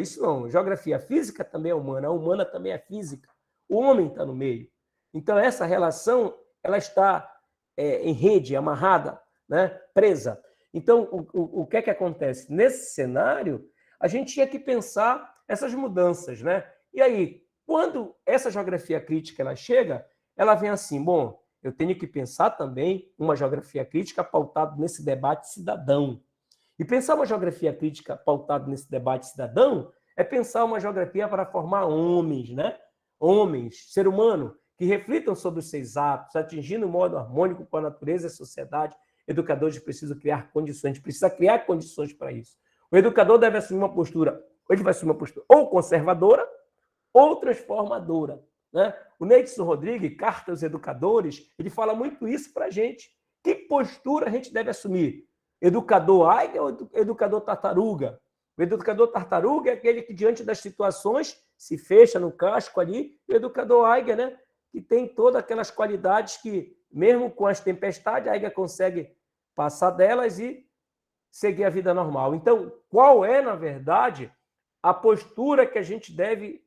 Isso não, geografia física também é humana, a humana também é física. O homem está no meio. Então, essa relação ela está em rede, amarrada, né? Presa. Então, o que acontece? Nesse cenário, a gente tinha que pensar essas mudanças, né? E aí, quando essa geografia crítica ela chega, ela vem assim, bom, eu tenho que pensar também uma geografia crítica pautada nesse debate cidadão. E pensar uma geografia crítica pautada nesse debate cidadão é pensar uma geografia para formar homens, né? Homens, ser humano, que reflitam sobre os seus atos, atingindo um modo harmônico com a natureza e a sociedade. Educadores precisam criar condições, a gente precisa criar condições para isso. O educador deve assumir uma postura, ele vai assumir uma postura ou conservadora ou transformadora. Né? O Neidson Rodrigues, Carta aos Educadores, ele fala muito isso para a gente. Que postura a gente deve assumir? Educador águia ou educador tartaruga? O educador tartaruga é aquele que, diante das situações, se fecha no casco ali. O educador águia, né? Que tem todas aquelas qualidades que, mesmo com as tempestades, a águia consegue passar delas e seguir a vida normal. Então, qual é, na verdade, a postura que a gente deve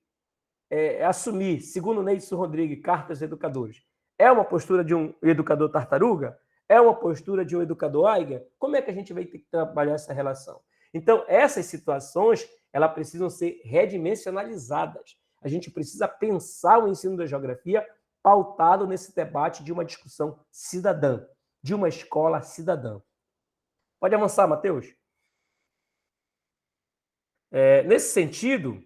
assumir, segundo Neidson Rodrigues, Cartas Educadores? É uma postura de um educador tartaruga? É uma postura de um educador águia? Como é que a gente vai ter que trabalhar essa relação? Então, essas situações, elas precisam ser redimensionalizadas. A gente precisa pensar o ensino da geografia pautado nesse debate de uma discussão cidadã, de uma escola cidadã. Pode avançar, Matheus? Nesse sentido,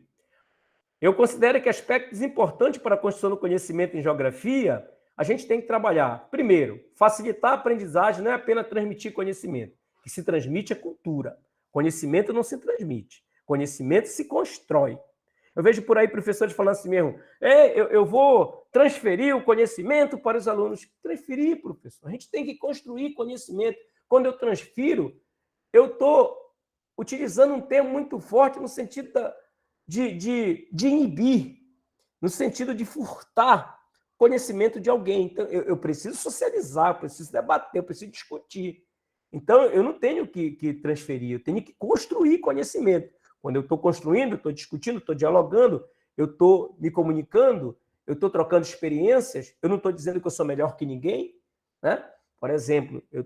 eu considero que aspectos importantes para a construção do conhecimento em geografia, a gente tem que trabalhar, primeiro, facilitar a aprendizagem não é apenas transmitir conhecimento. O que se transmite é cultura. Conhecimento não se transmite. Conhecimento se constrói. Eu vejo por aí professores falando assim mesmo, eu vou transferir o conhecimento para os alunos. Transferir, professor. A gente tem que construir conhecimento. Quando eu transfiro, eu estou utilizando um termo muito forte no sentido de inibir, no sentido de furtar conhecimento de alguém. Então, eu preciso socializar, eu preciso debater, eu preciso discutir. Então, eu não tenho que transferir, eu tenho que construir conhecimento. Quando eu estou construindo, estou discutindo, estou dialogando, eu estou me comunicando, eu estou trocando experiências, eu não estou dizendo que eu sou melhor que ninguém, né? Por exemplo, eu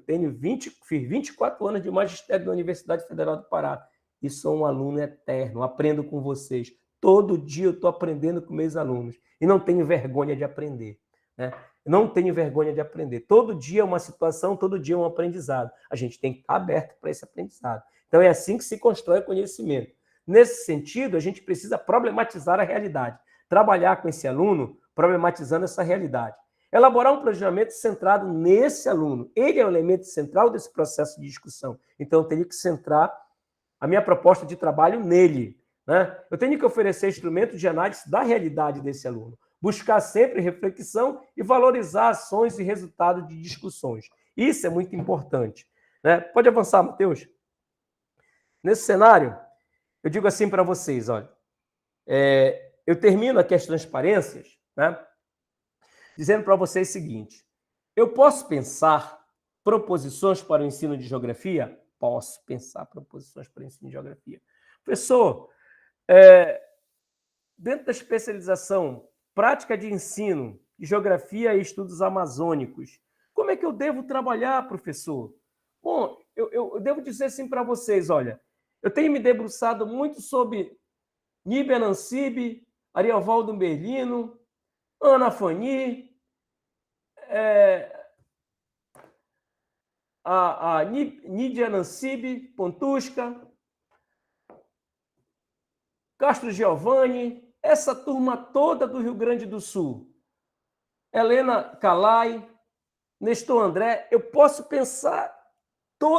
fiz 24 anos de magistério da Universidade Federal do Pará e sou um aluno eterno, aprendo com vocês. Todo dia eu estou aprendendo com meus alunos e não tenho vergonha de aprender, né? Não tenho vergonha de aprender. Todo dia é uma situação, todo dia é um aprendizado. A gente tem que estar aberto para esse aprendizado. Então, é assim que se constrói conhecimento. Nesse sentido, a gente precisa problematizar a realidade. Trabalhar com esse aluno, problematizando essa realidade. Elaborar um planejamento centrado nesse aluno. Ele é o elemento central desse processo de discussão. Então, eu tenho que centrar a minha proposta de trabalho nele, né? Eu tenho que oferecer instrumentos de análise da realidade desse aluno. Buscar sempre reflexão e valorizar ações e resultados de discussões. Isso é muito importante, né? Pode avançar, Matheus. Nesse cenário, eu digo assim para vocês, olha, eu termino aqui as transparências, né, dizendo para vocês o seguinte, eu posso pensar proposições para o ensino de geografia? Posso pensar proposições para o ensino de geografia. Professor, dentro da especialização prática de ensino de geografia e estudos amazônicos, como é que eu devo trabalhar, professor? Bom, eu devo dizer assim para vocês, olha, eu tenho me debruçado muito sobre Níbia Nancibe, Ariovaldo Merlino, Ana Fani, a Nídia Nancibe, Pontusca, Castro Giovanni, essa turma toda do Rio Grande do Sul, Helena Calai, Nestor André, eu posso pensar,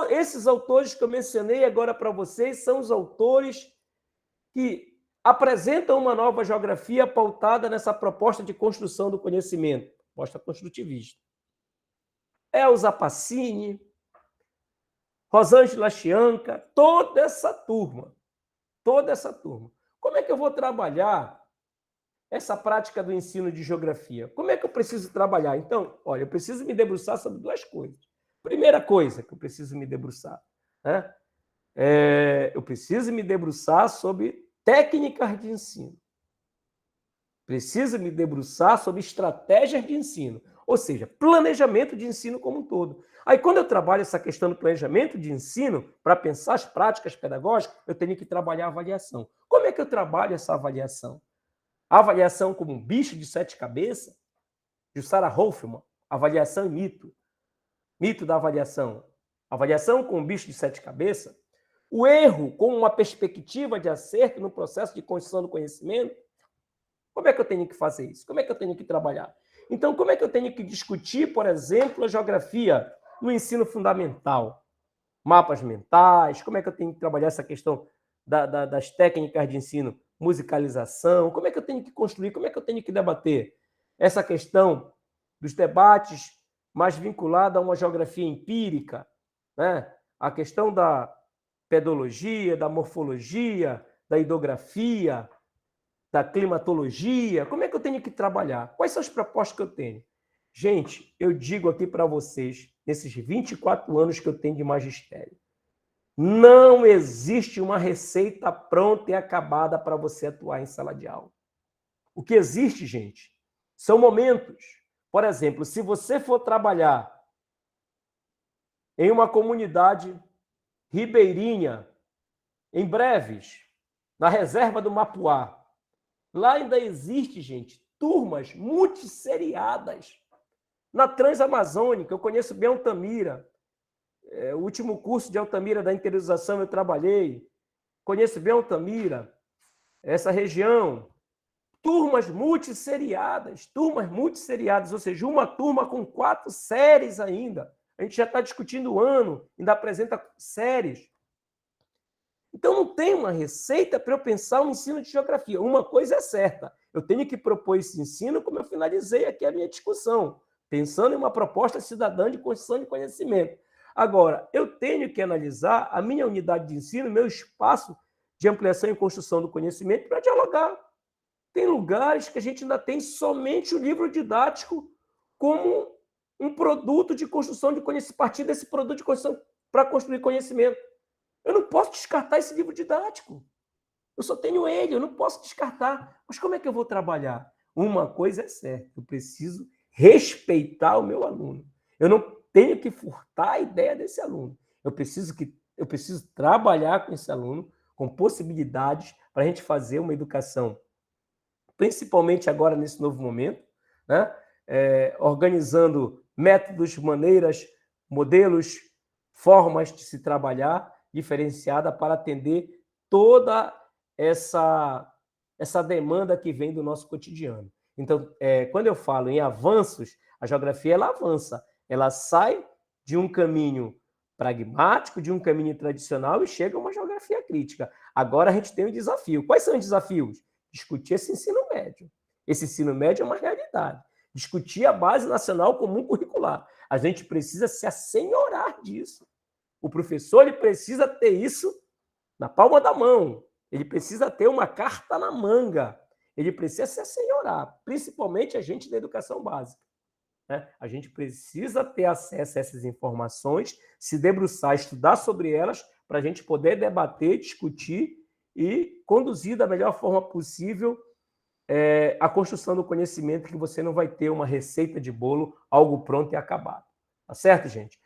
esses autores que eu mencionei agora para vocês são os autores que apresentam uma nova geografia pautada nessa proposta de construção do conhecimento, proposta construtivista. Elza Passini, Rosângela Chianca, toda essa turma. Como é que eu vou trabalhar essa prática do ensino de geografia? Como é que eu preciso trabalhar? Então, olha, eu preciso me debruçar sobre duas coisas. Primeira coisa que eu preciso me debruçar, né? Eu preciso me debruçar sobre técnicas de ensino. Preciso me debruçar sobre estratégias de ensino, ou seja, planejamento de ensino como um todo. Aí, quando eu trabalho essa questão do planejamento de ensino, para pensar as práticas pedagógicas, eu tenho que trabalhar a avaliação. Como é que eu trabalho essa avaliação? A avaliação como um bicho de 7 cabeças, de Sarah Hoffman, avaliação e mito. Mito da avaliação. Avaliação com um bicho de 7 cabeças. O erro como uma perspectiva de acerto no processo de construção do conhecimento. Como é que eu tenho que fazer isso? Como é que eu tenho que trabalhar? Então, como é que eu tenho que discutir, por exemplo, a geografia no ensino fundamental? Mapas mentais, como é que eu tenho que trabalhar essa questão das técnicas de ensino? Musicalização, como é que eu tenho que construir, como é que eu tenho que debater essa questão dos debates mais vinculada a uma geografia empírica, né? A questão da pedologia, da morfologia, da hidrografia, da climatologia, como é que eu tenho que trabalhar? Quais são as propostas que eu tenho? Gente, eu digo aqui para vocês, nesses 24 anos que eu tenho de magistério, não existe uma receita pronta e acabada para você atuar em sala de aula. O que existe, gente, são momentos. Por exemplo, se você for trabalhar em uma comunidade ribeirinha, em Breves, na reserva do Mapuá, lá ainda existe, gente, turmas multisseriadas. Na Transamazônica, eu conheço bem Altamira. O último curso de Altamira da interiorização eu trabalhei. Conheço bem Altamira, essa região turmas multisseriadas, ou seja, uma turma com 4 séries ainda. A gente já está discutindo o ano, ainda apresenta séries. Então, não tem uma receita para eu pensar um ensino de geografia. Uma coisa é certa, eu tenho que propor esse ensino como eu finalizei aqui a minha discussão, pensando em uma proposta cidadã de construção de conhecimento. Agora, eu tenho que analisar a minha unidade de ensino, meu espaço de ampliação e construção do conhecimento para dialogar. Tem lugares que a gente ainda tem somente o livro didático como um produto de construção de conhecimento, a partir desse produto de construção para construir conhecimento. Eu não posso descartar esse livro didático. Eu só tenho ele, eu não posso descartar. Mas como é que eu vou trabalhar? Uma coisa é certa, eu preciso respeitar o meu aluno. Eu não tenho que furtar a ideia desse aluno. Eu preciso trabalhar com esse aluno, com possibilidades para a gente fazer uma educação, principalmente agora nesse novo momento, né? Organizando métodos, maneiras, modelos, formas de se trabalhar diferenciada para atender toda essa demanda que vem do nosso cotidiano. Então, quando eu falo em avanços, a geografia ela avança, ela sai de um caminho pragmático, de um caminho tradicional e chega a uma geografia crítica. Agora a gente tem um desafio. Quais são os desafios? Discutir esse ensino médio. Esse ensino médio é uma realidade. Discutir a Base Nacional Comum Curricular. A gente precisa se assenhorar disso. O professor ele precisa ter isso na palma da mão. Ele precisa ter uma carta na manga. Ele precisa se assenhorar, principalmente a gente da educação básica. Né? A gente precisa ter acesso a essas informações, se debruçar, estudar sobre elas, para a gente poder debater, discutir e conduzir da melhor forma possível a construção do conhecimento, que você não vai ter uma receita de bolo, algo pronto e acabado. Tá certo, gente?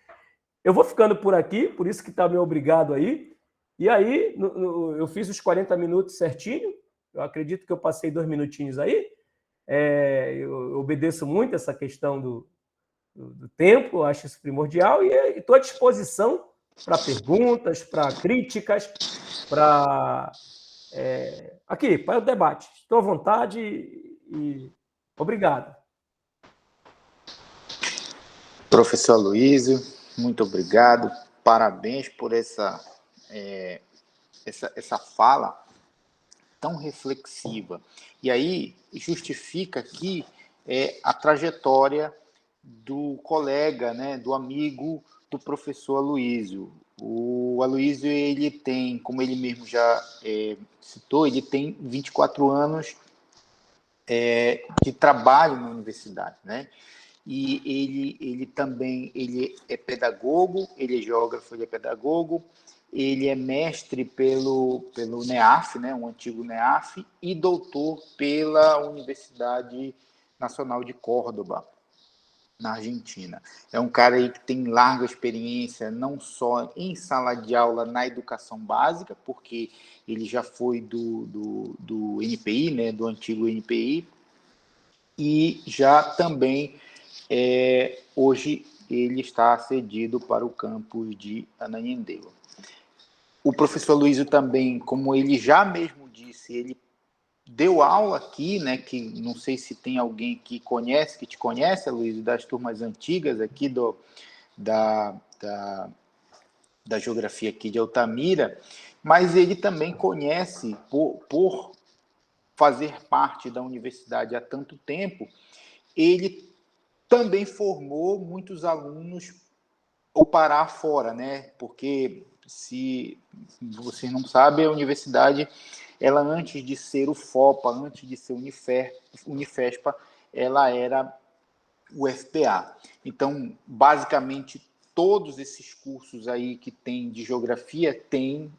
Eu vou ficando por aqui, por isso que está meu obrigado aí. E aí, eu fiz os 40 minutos certinho, eu acredito que eu passei 2 minutinhos aí. Eu obedeço muito essa questão do tempo, acho isso primordial, e estou à disposição para perguntas, para críticas, para o debate. Estou à vontade e obrigado. Professor Aloísio, muito obrigado, parabéns por essa fala tão reflexiva. E aí justifica aqui a trajetória do colega, né, do amigo do professor Aloísio. O Aloísio, ele tem, como ele mesmo já citou, ele tem 24 anos de trabalho na universidade, né? E ele também é pedagogo, ele é geógrafo, ele é pedagogo, ele é mestre pelo NEAF, né, um antigo NEAF, e doutor pela Universidade Nacional de Córdoba, na Argentina. É um cara aí que tem larga experiência, não só em sala de aula na educação básica, porque ele já foi do NPI, né, do antigo NPI, e já também, hoje, ele está cedido para o campus de Ananindeua. O professor Aloísio também, como ele já mesmo disse, ele deu aula aqui, né, que não sei se tem alguém que te conhece, Aloísio, das turmas antigas aqui da geografia aqui de Altamira, mas ele também conhece, por fazer parte da universidade há tanto tempo, ele também formou muitos alunos ao Pará fora, né? Porque, se vocês não sabem, a universidade, ela antes de ser o FOPA, antes de ser Unifespa, ela era o FPA. Então, basicamente, todos esses cursos aí que tem de geografia tem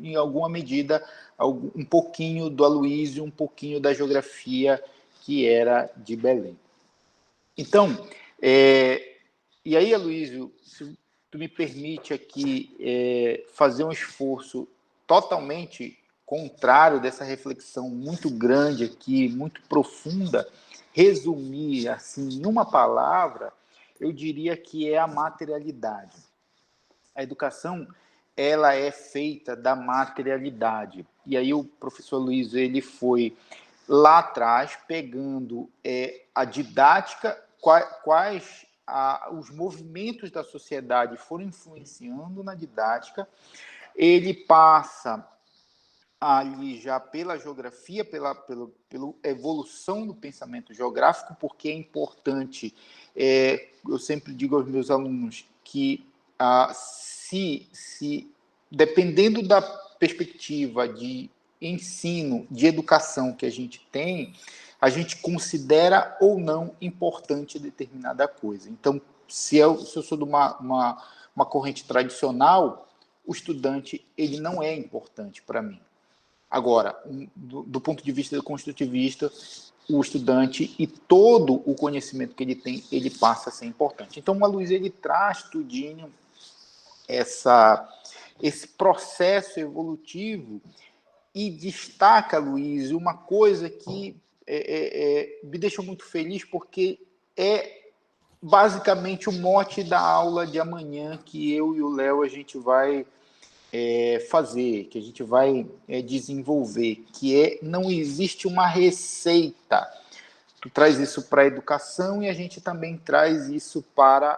em alguma medida, um pouquinho do Aloísio, um pouquinho da geografia que era de Belém. Então, e aí, Aloísio, se tu me permite aqui fazer um esforço totalmente contrário dessa reflexão muito grande aqui, muito profunda, resumir assim em uma palavra, eu diria que é a materialidade. A educação, ela é feita da materialidade. E aí o professor Luiz, ele foi lá atrás, pegando a didática, quais os movimentos da sociedade foram influenciando na didática. Ele passa ali já pela geografia, pela evolução do pensamento geográfico, porque é importante, eu sempre digo aos meus alunos que dependendo da perspectiva de ensino, de educação que a gente tem, a gente considera ou não importante determinada coisa. Então, se eu sou de uma corrente tradicional, o estudante ele não é importante para mim. Agora, do ponto de vista do construtivista, o estudante e todo o conhecimento que ele tem, ele passa a ser importante. Então, o Aloysio, ele traz tudinho esse processo evolutivo e destaca, Luiz, uma coisa que me deixa muito feliz, porque é basicamente o mote da aula de amanhã que eu e o Léo a gente vai fazer, que a gente vai desenvolver, que não existe uma receita. Tu traz isso para a educação e a gente também traz isso para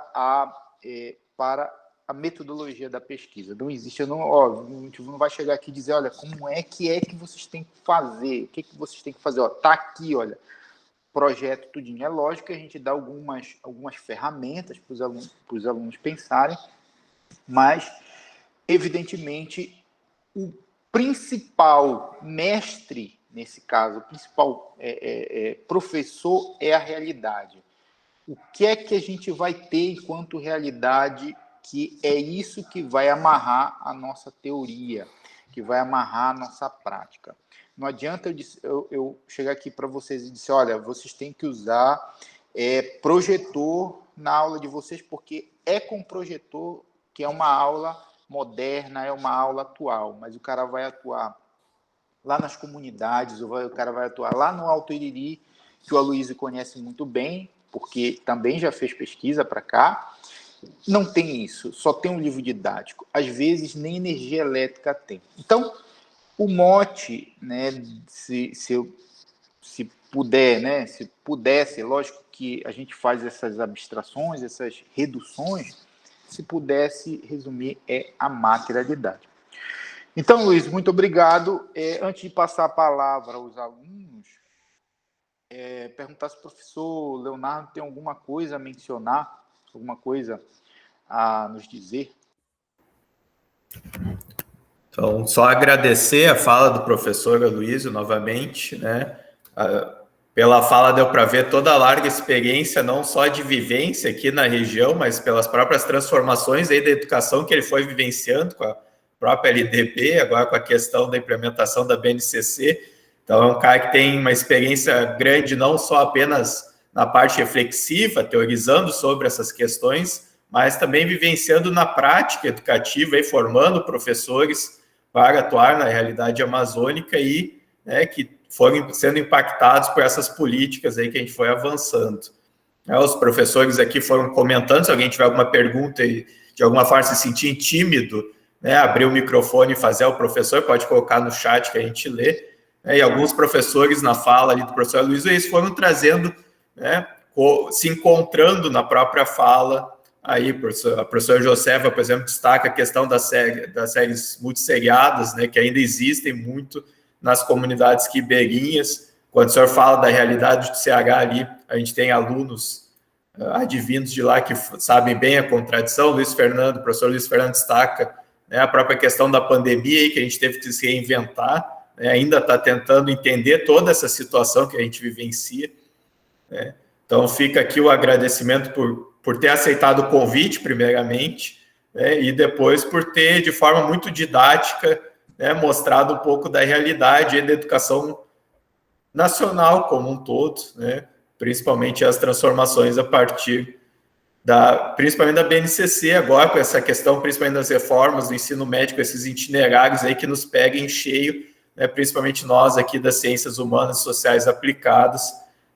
a metodologia da pesquisa. Não existe, a gente não vai chegar aqui e dizer, olha, como é que vocês têm que fazer, o que vocês têm que fazer, tá aqui, olha, projeto tudinho. É lógico que a gente dá algumas ferramentas para os alunos pensarem, mas evidentemente o principal mestre, nesse caso, o principal professor é a realidade. O que é que a gente vai ter enquanto realidade, que é isso que vai amarrar a nossa teoria, que vai amarrar a nossa prática. Não adianta eu chegar aqui para vocês e dizer, olha, vocês têm que usar projetor na aula de vocês, porque é com projetor que é uma aula moderna, é uma aula atual, mas o cara vai atuar lá nas comunidades, o cara vai atuar lá no Alto Iriri, que o Aloysio conhece muito bem, porque também já fez pesquisa para cá. Não tem isso, só tem um livro didático. Às vezes, nem energia elétrica tem. Então, o mote, né, se puder, né, se pudesse, lógico que a gente faz essas abstrações, essas reduções, se pudesse resumir, a materialidade. Então, Luiz, muito obrigado. Antes de passar a palavra aos alunos, perguntar se o professor Leonardo tem alguma coisa a mencionar, alguma coisa a nos dizer. Então, só agradecer a fala do professor Aloysio novamente, né? Pela fala deu para ver toda a larga experiência, não só de vivência aqui na região, mas pelas próprias transformações aí da educação que ele foi vivenciando com a própria LDB, agora com a questão da implementação da BNCC. Então, é um cara que tem uma experiência grande, não só apenas na parte reflexiva, teorizando sobre essas questões, mas também vivenciando na prática educativa e formando professores para atuar na realidade amazônica e, né, que foram sendo impactados por essas políticas aí que a gente foi avançando. Os professores aqui foram comentando, se alguém tiver alguma pergunta e de alguma forma se sentir tímido, né, abrir o microfone e fazer ao professor, pode colocar no chat que a gente lê. E alguns professores, na fala ali do professor Aloysio, eles foram trazendo, né, se encontrando na própria fala. Aí a professora Josefa, por exemplo, destaca a questão das séries multisseriadas, né, que ainda existem muito nas comunidades ribeirinhas. Quando o senhor fala da realidade do Ceará ali, a gente tem alunos advindos de lá que sabem bem a contradição. O professor Luiz Fernando destaca, né, a própria questão da pandemia, aí, que a gente teve que se reinventar, né, ainda está tentando entender toda essa situação que a gente vivencia, né. Então, fica aqui o agradecimento por ter aceitado o convite, primeiramente, né, e depois por ter, de forma muito didática, né, mostrado um pouco da realidade da educação nacional como um todo, né, principalmente as transformações a partir principalmente da BNCC, agora com essa questão, principalmente das reformas do ensino médio, esses itinerários aí que nos pegam em cheio, né, principalmente nós aqui das ciências humanas e sociais aplicadas,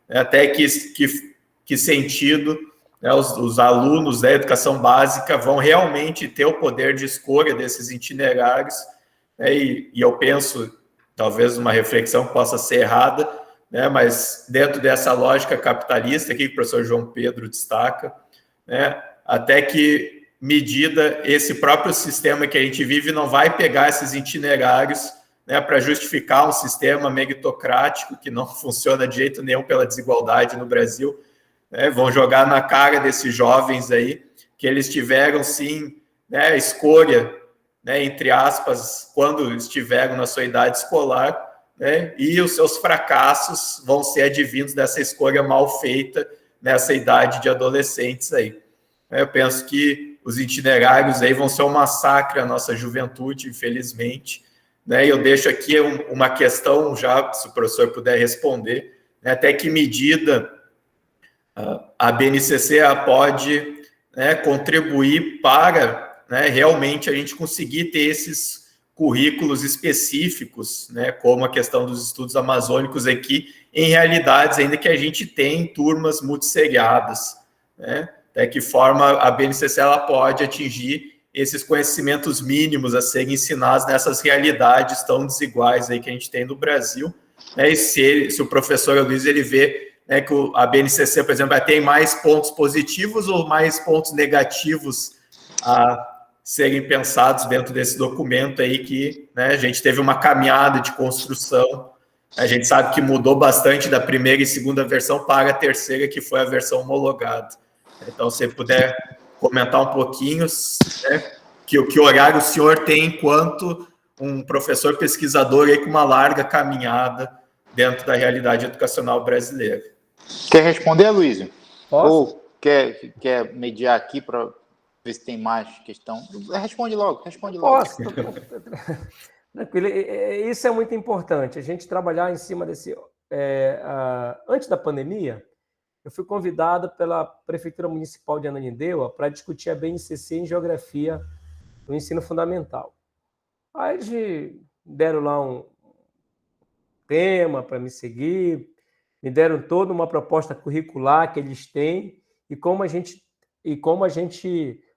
né, até que sentido né, os alunos da educação básica vão realmente ter o poder de escolha desses itinerários, né, e eu penso, talvez uma reflexão possa ser errada, né, mas dentro dessa lógica capitalista aqui que o professor João Pedro destaca, né, até que medida esse próprio sistema que a gente vive não vai pegar esses itinerários, né, para justificar um sistema meritocrático que não funciona de jeito nenhum pela desigualdade no Brasil, né, vão jogar na cara desses jovens aí que eles tiveram, sim, né, escolha, né, entre aspas, quando estiveram na sua idade escolar, né, e os seus fracassos vão ser advindos dessa escolha mal feita nessa idade de adolescentes aí. Eu penso que os itinerários aí vão ser um massacre à nossa juventude, infelizmente, né, e eu deixo aqui uma questão já, se o professor puder responder, né, até que medida a BNCC pode, né, contribuir para, né, realmente a gente conseguir ter esses currículos específicos, né, como a questão dos estudos amazônicos aqui, em realidades ainda que a gente tem turmas multisseriadas, né, até que forma a BNCC ela pode atingir esses conhecimentos mínimos a serem ensinados nessas realidades tão desiguais aí que a gente tem no Brasil, né, e se o professor Luiz ele vê, né, que a BNCC, por exemplo, tem mais pontos positivos ou mais pontos negativos a serem pensados dentro desse documento aí que, né, a gente teve uma caminhada de construção, a gente sabe que mudou bastante da primeira e segunda versão para a terceira, que foi a versão homologada. Então, se puder comentar um pouquinho, né, que horário o senhor tem enquanto um professor pesquisador aí com uma larga caminhada dentro da realidade educacional brasileira. Quer responder, Luísio? Posso? Ou quer mediar aqui para ver se tem mais questão? Responde logo. Posso. Tranquilo. Isso é muito importante, a gente trabalhar em cima desse... antes da pandemia, eu fui convidado pela Prefeitura Municipal de Ananindeua para discutir a BNCC em Geografia no ensino fundamental. Aí eles deram lá um tema para me seguir, me deram toda uma proposta curricular que eles têm e como a gente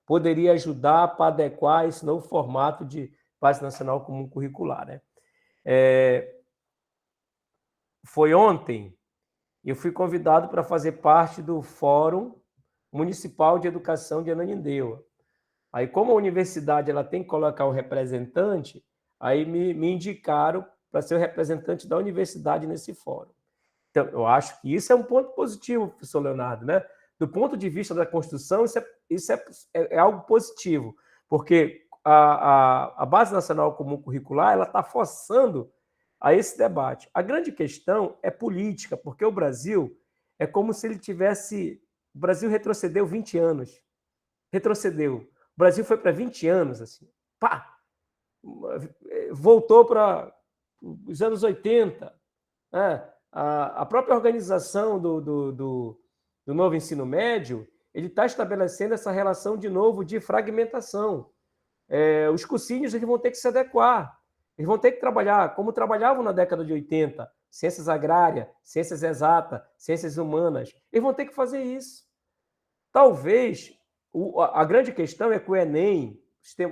poderia ajudar para adequar esse novo formato de Base Nacional Comum Curricular, né? Foi ontem, eu fui convidado para fazer parte do Fórum Municipal de Educação de Ananindeua. Aí, como a universidade ela tem que colocar o representante, aí me indicaram para ser o representante da universidade nesse fórum. Então, eu acho que isso é um ponto positivo, professor Leonardo, né? Do ponto de vista da construção, isso é algo positivo, porque a Base Nacional Comum Curricular ela está forçando a esse debate. A grande questão é política, porque o Brasil é como se ele tivesse... O Brasil retrocedeu 20 anos. Retrocedeu. O Brasil foi para 20 anos, assim. Pá! Voltou para os anos 80. Né? A própria organização do novo ensino médio, ele está estabelecendo essa relação de novo de fragmentação. Os cursinhos eles vão ter que se adequar. Eles vão ter que trabalhar como trabalhavam na década de 80, ciências agrárias, ciências exatas, ciências humanas. Eles vão ter que fazer isso. Talvez, a grande questão é que o Enem,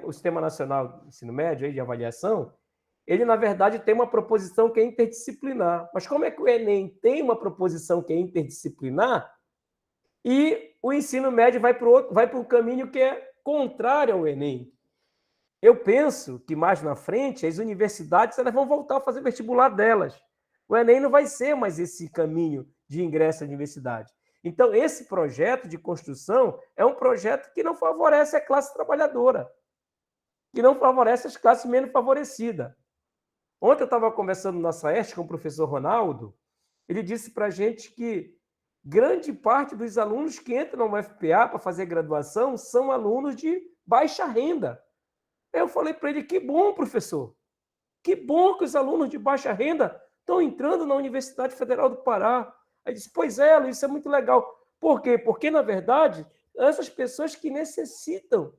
o Sistema Nacional de Ensino Médio aí, de Avaliação, ele, na verdade, tem uma proposição que é interdisciplinar. Mas como é que o Enem tem uma proposição que é interdisciplinar e o ensino médio vai para um caminho que é contrário ao Enem? Eu penso que mais na frente as universidades elas vão voltar a fazer vestibular delas. O Enem não vai ser mais esse caminho de ingresso à universidade. Então, esse projeto de construção é um projeto que não favorece a classe trabalhadora, que não favorece as classes menos favorecidas. Ontem eu estava conversando na SAEST com o professor Ronaldo, ele disse para a gente que grande parte dos alunos que entram no UFPA para fazer graduação são alunos de baixa renda. Eu falei para ele, que bom, professor, que bom que os alunos de baixa renda estão entrando na Universidade Federal do Pará. Aí disse, pois é, Luiz, isso é muito legal. Por quê? Porque, na verdade, essas pessoas que necessitam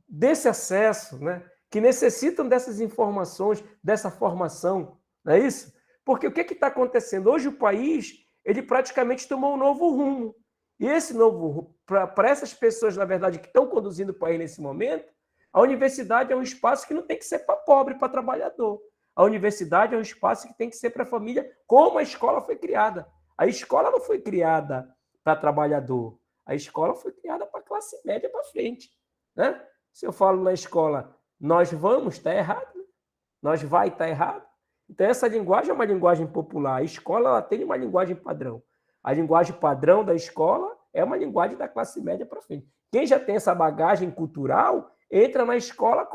desse acesso, né? Que necessitam dessas informações, dessa formação, não é isso? Porque o que está acontecendo? Hoje o país, ele praticamente tomou um novo rumo. E esse novo, para essas pessoas, na verdade, que estão conduzindo o país nesse momento, a universidade é um espaço que não tem que ser para pobre, para trabalhador. A universidade é um espaço que tem que ser para a família, como a escola foi criada. A escola não foi criada para trabalhador. A escola foi criada para a classe média para frente. Né? Se eu falo na escola, nós vamos, está errado. Né? Nós vai, está errado. Então, essa linguagem é uma linguagem popular. A escola ela tem uma linguagem padrão. A linguagem padrão da escola é uma linguagem da classe média para frente. Quem já tem essa bagagem cultural entra na escola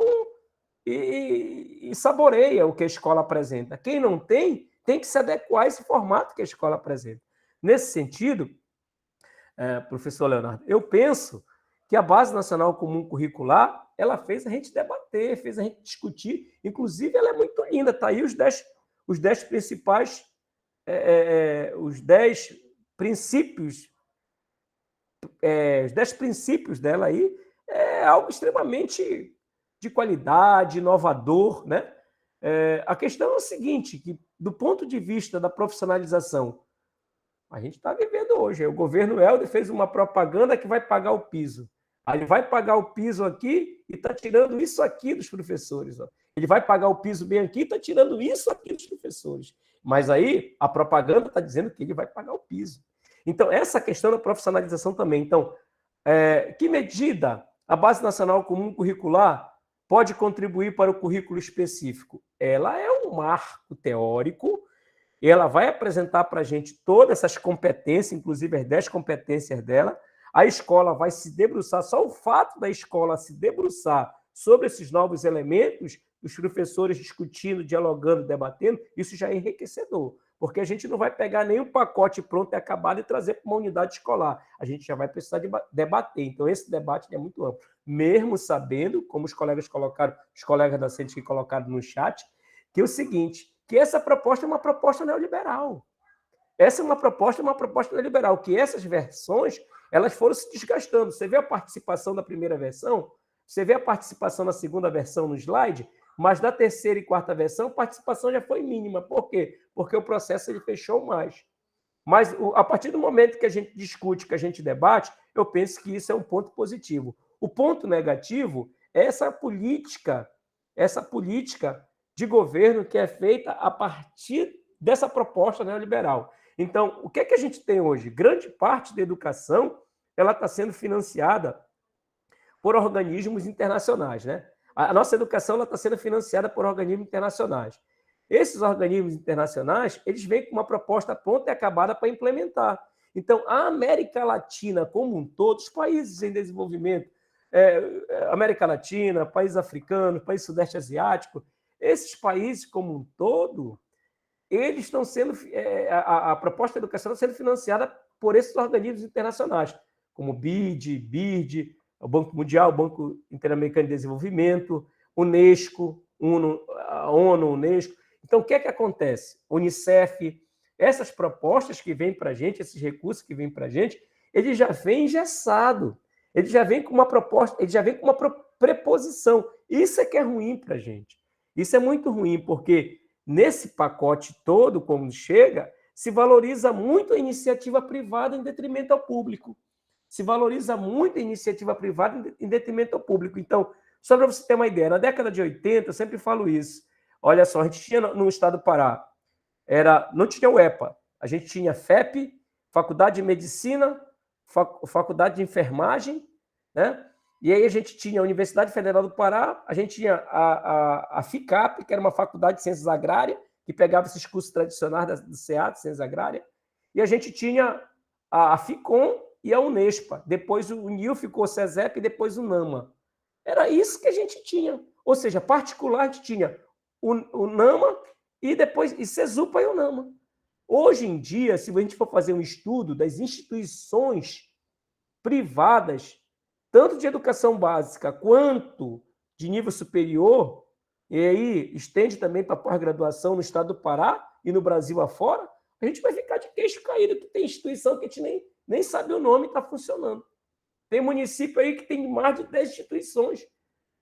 e saboreia o que a escola apresenta. Quem não tem que se adequar a esse formato que a escola apresenta. Nesse sentido, professor Leonardo, eu penso que a Base Nacional Comum Curricular ela fez a gente debater, fez a gente discutir. Inclusive, ela é muito linda. Está aí os 10 principais, os 10 princípios, os 10 princípios dela aí. É algo extremamente de qualidade, inovador, né? A questão é o seguinte, que do ponto de vista da profissionalização, a gente está vivendo hoje. O governo Helder fez uma propaganda que vai pagar o piso. Aí ele vai pagar o piso aqui e está tirando isso aqui dos professores. Ó. Ele vai pagar o piso bem aqui e está tirando isso aqui dos professores. Mas aí a propaganda está dizendo que ele vai pagar o piso. Então, essa questão da profissionalização também. Então, que medida a Base Nacional Comum Curricular pode contribuir para o currículo específico? Ela é um marco teórico, ela vai apresentar para a gente todas essas competências, inclusive as 10 competências dela. A escola vai se debruçar, só o fato da escola se debruçar sobre esses novos elementos, os professores discutindo, dialogando, debatendo, isso já é enriquecedor, porque a gente não vai pegar nenhum pacote pronto e acabado e trazer para uma unidade escolar. A gente já vai precisar debater. Então, esse debate é muito amplo. Mesmo sabendo, como os colegas da CENTE que colocaram no chat, que é o seguinte, que essa proposta é uma proposta neoliberal. Essa é uma proposta neoliberal, que essas versões elas foram se desgastando. Você vê a participação da primeira versão, você vê a participação na segunda versão no slide, mas da terceira e quarta versão, a participação já foi mínima. Por quê? Porque o processo ele fechou mais. Mas a partir do momento que a gente discute, que a gente debate, eu penso que isso é um ponto positivo. O ponto negativo é essa política de governo que é feita a partir dessa proposta neoliberal. Então, o que é que a gente tem hoje? Grande parte da educação ela está sendo financiada por organismos internacionais. Né? A nossa educação está sendo financiada por organismos internacionais. Esses organismos internacionais eles vêm com uma proposta pronta e acabada para implementar. Então, a América Latina como um todo, os países em desenvolvimento, América Latina, países africanos, país sudeste asiático, esses países como um todo, eles estão sendo, a proposta de educação está sendo financiada por esses organismos internacionais, como o BID, o Banco Mundial, o Banco Interamericano de Desenvolvimento, Unesco, a ONU, Unesco. Então, o que é que acontece? Unicef, essas propostas que vêm para a gente, esses recursos que vêm para a gente, ele já vem engessado, ele já vem com uma proposta, ele já vem com uma preposição. Isso é que é ruim para a gente. Isso é muito ruim, porque nesse pacote todo, como chega, se valoriza muito a iniciativa privada em detrimento ao público. Se valoriza muito a iniciativa privada em detrimento ao público. Então, só para você ter uma ideia, na década de 80, eu sempre falo isso. Olha só, a gente tinha no estado do Pará, não tinha o EPA, a gente tinha FEP, Faculdade de Medicina, Faculdade de Enfermagem, né? E aí a gente tinha a Universidade Federal do Pará, a gente tinha a FICAP, que era uma faculdade de ciências agrárias, que pegava esses cursos tradicionais do SEAD, ciências agrárias, e a gente tinha a FICOM e a Unespa. Depois o UNIL ficou CESEP e depois o NAMA. Era isso que a gente tinha. Ou seja, particular a gente tinha o NAMA e depois e CESUPA e o NAMA. Hoje em dia, se a gente for fazer um estudo das instituições privadas, tanto de educação básica quanto de nível superior, e aí estende também para pós-graduação no estado do Pará e no Brasil afora, a gente vai ficar de queixo caído, que tem instituição que a gente nem sabe o nome e está funcionando. Tem município aí que tem mais de 10 instituições,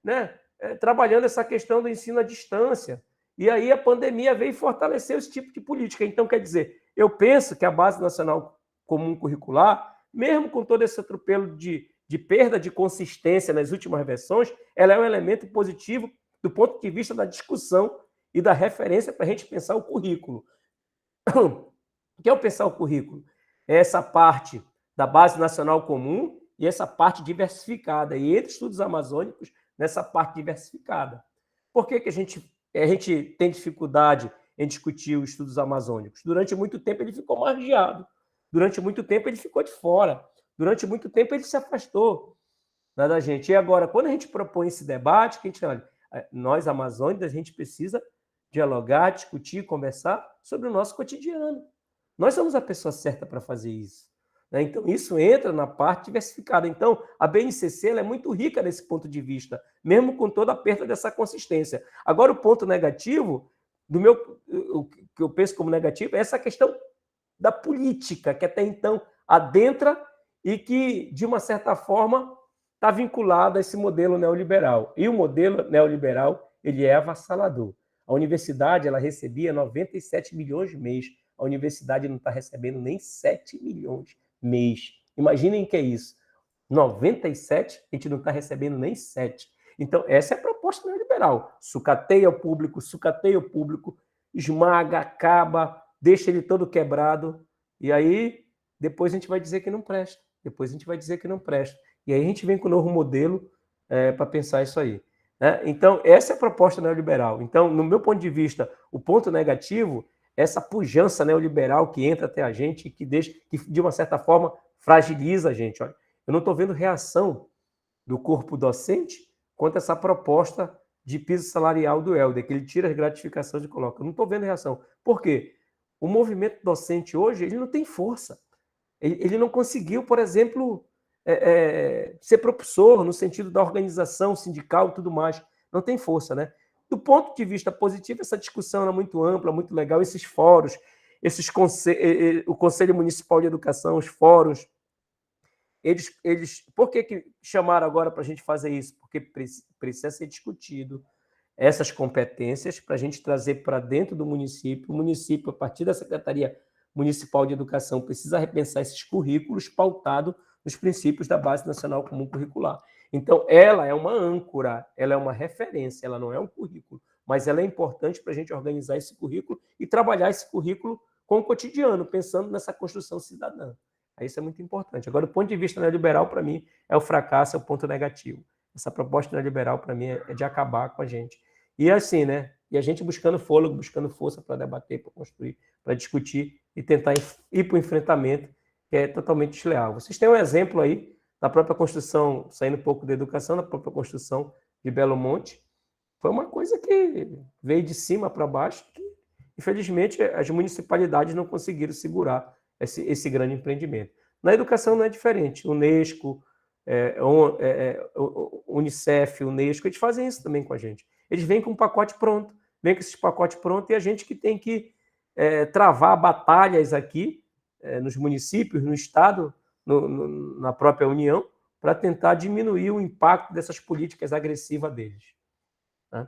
né, trabalhando essa questão do ensino à distância. E aí a pandemia veio fortalecer esse tipo de política. Então, quer dizer, eu penso que a Base Nacional Comum Curricular mesmo com todo esse atropelo de perda de consistência nas últimas versões, ela é um elemento positivo do ponto de vista da discussão e da referência para a gente pensar o currículo. O que é o pensar o currículo? É essa parte da Base Nacional Comum e essa parte diversificada, e entre estudos amazônicos, nessa parte diversificada. Por que a gente tem dificuldade em discutir os estudos amazônicos? Durante muito tempo ele ficou margeado, durante muito tempo ele ficou de fora, durante muito tempo ele se afastou da gente. E agora, quando a gente propõe esse debate, que a gente olha, nós amazônicos, a gente precisa dialogar, discutir, conversar sobre o nosso cotidiano. Nós somos a pessoa certa para fazer isso. Então, isso entra na parte diversificada. Então, a BNCC ela é muito rica nesse ponto de vista, mesmo com toda a perda dessa consistência. Agora, o ponto negativo, o que eu penso como negativo, é essa questão da política, que até então adentra e que, de uma certa forma, está vinculada a esse modelo neoliberal. E o modelo neoliberal ele é avassalador. A universidade ela recebia 97 milhões mês. A universidade não está recebendo nem 7 milhões mês. Imaginem o que é isso. 97, a gente não está recebendo nem 7. Então, essa é a proposta neoliberal. Sucateia o público, esmaga, acaba, deixa ele todo quebrado, e aí depois a gente vai dizer que não presta. E aí a gente vem com um novo modelo para pensar isso aí. Então, essa é a proposta neoliberal. Então, no meu ponto de vista, o ponto negativo essa pujança neoliberal que entra até a gente, que de uma certa forma fragiliza a gente. Olha, eu não estou vendo reação do corpo docente quanto a essa proposta de piso salarial do Helder, que ele tira as gratificações e coloca. Eu não estou vendo reação. Por quê? O movimento docente hoje ele não tem força. Ele não conseguiu, por exemplo, ser propulsor no sentido da organização sindical e tudo mais. Não tem força, né? Do ponto de vista positivo, essa discussão é muito ampla, muito legal. Esses fóruns, o Conselho Municipal de Educação, os fóruns, por que chamaram agora para a gente fazer isso? Porque precisa ser discutido essas competências para a gente trazer para dentro do município. O município, a partir da Secretaria Municipal de Educação, precisa repensar esses currículos pautados nos princípios da Base Nacional Comum Curricular. Então, ela é uma âncora, ela é uma referência, ela não é um currículo, mas ela é importante para a gente organizar esse currículo e trabalhar esse currículo com o cotidiano, pensando nessa construção cidadã. Isso é muito importante. Agora, do ponto de vista neoliberal, para mim, é o fracasso, é o ponto negativo. Essa proposta neoliberal, para mim, é de acabar com a gente. E assim, né? E a gente buscando fôlego, buscando força para debater, para construir, para discutir e tentar ir para o enfrentamento, que é totalmente desleal. Vocês têm um exemplo aí da própria construção, saindo um pouco da educação, da própria construção de Belo Monte. Foi uma coisa que veio de cima para baixo, que, infelizmente, as municipalidades não conseguiram segurar esse grande empreendimento. Na educação não é diferente. Unesco, Unicef, Unesco, eles fazem isso também com a gente. Eles vêm com um pacote pronto, vêm com esse pacote pronto e a gente que tem que travar batalhas aqui nos municípios, no Estado, na própria União, para tentar diminuir o impacto dessas políticas agressivas deles. Né?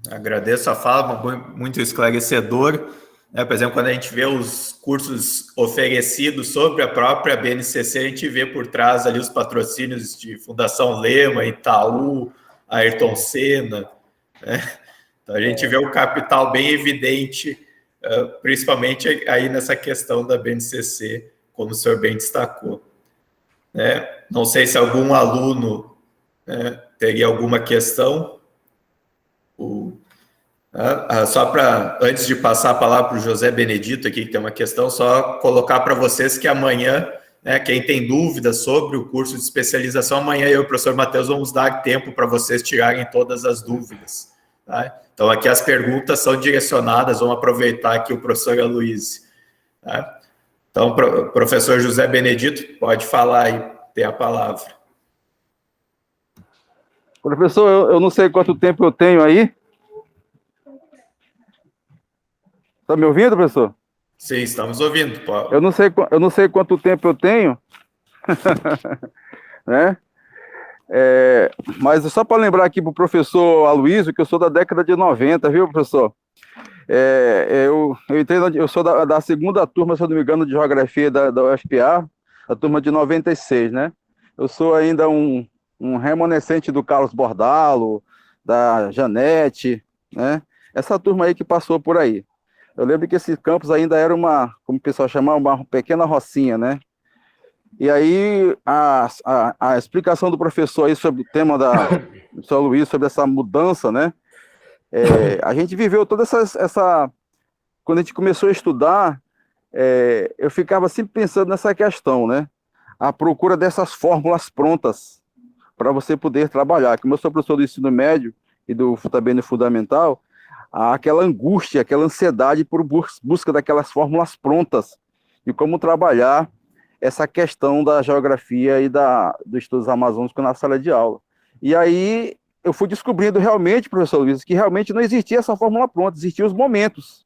Agradeço a fala, muito esclarecedor. Por exemplo, quando a gente vê os cursos oferecidos sobre a própria BNCC, a gente vê por trás ali os patrocínios de Fundação Lema, Itaú, Ayrton Senna. Então, a gente vê o capital bem evidente, principalmente aí nessa questão da BNCC, como o senhor bem destacou. Não sei se algum aluno teria alguma questão. Só para, antes de passar a palavra para o José Benedito aqui, que tem uma questão, só colocar para vocês que amanhã, quem tem dúvidas sobre o curso de especialização, amanhã eu e o professor Matheus vamos dar tempo para vocês tirarem todas as dúvidas. Tá? Então, aqui as perguntas são direcionadas, vamos aproveitar aqui o professor Aloysio. Tá? Então, professor José Benedito, pode falar aí, tem a palavra. Professor, eu não sei quanto tempo eu tenho aí. Está me ouvindo, professor? Sim, estamos ouvindo. Pô. Eu não sei quanto tempo eu tenho, né? Mas só para lembrar aqui para o professor Aloysio, que eu sou da década de 90, viu, professor? Eu entrei, eu sou da segunda turma, se eu não me engano, de Geografia da UFPA, a turma de 96, né? Eu sou ainda um remanescente do Carlos Bordalo, da Janete, né? Essa turma aí que passou por aí. Eu lembro que esse campus ainda era como o pessoal chamava, uma pequena rocinha, né? E aí a explicação do professor aí sobre o tema do São Luís, sobre essa mudança, né? A gente viveu toda essa... Quando a gente começou a estudar, eu ficava sempre pensando nessa questão, né? A procura dessas fórmulas prontas para você poder trabalhar. Como eu sou professor do ensino médio e também do fundamental, há aquela angústia, aquela ansiedade por busca daquelas fórmulas prontas e como trabalhar essa questão da geografia e dos estudos amazônicos na sala de aula. E aí eu fui descobrindo realmente, professor Luiz, que realmente não existia essa fórmula pronta, existiam os momentos,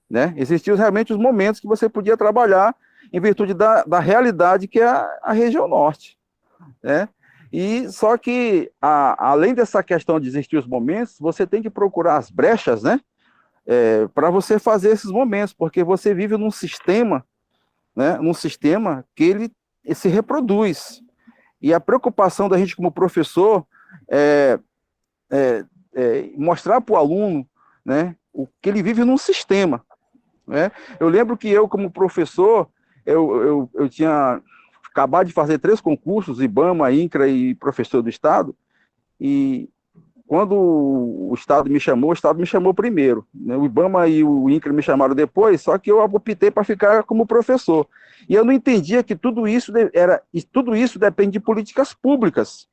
né? Existiam realmente os momentos que você podia trabalhar em virtude da realidade que é a região norte, né? E só que, além dessa questão de existir os momentos, você tem que procurar as brechas, né? Para você fazer esses momentos, porque você vive num sistema, né? Num sistema que ele se reproduz. E a preocupação da gente como professor é mostrar para o aluno, né, o que ele vive num sistema, né? Eu lembro que eu, como professor, eu tinha acabado de fazer 3 concursos, IBAMA, INCRA e professor do Estado, e quando o Estado me chamou primeiro, né? O IBAMA e o INCRA me chamaram depois, só que eu optei para ficar como professor. E eu não entendia que tudo isso depende de políticas públicas,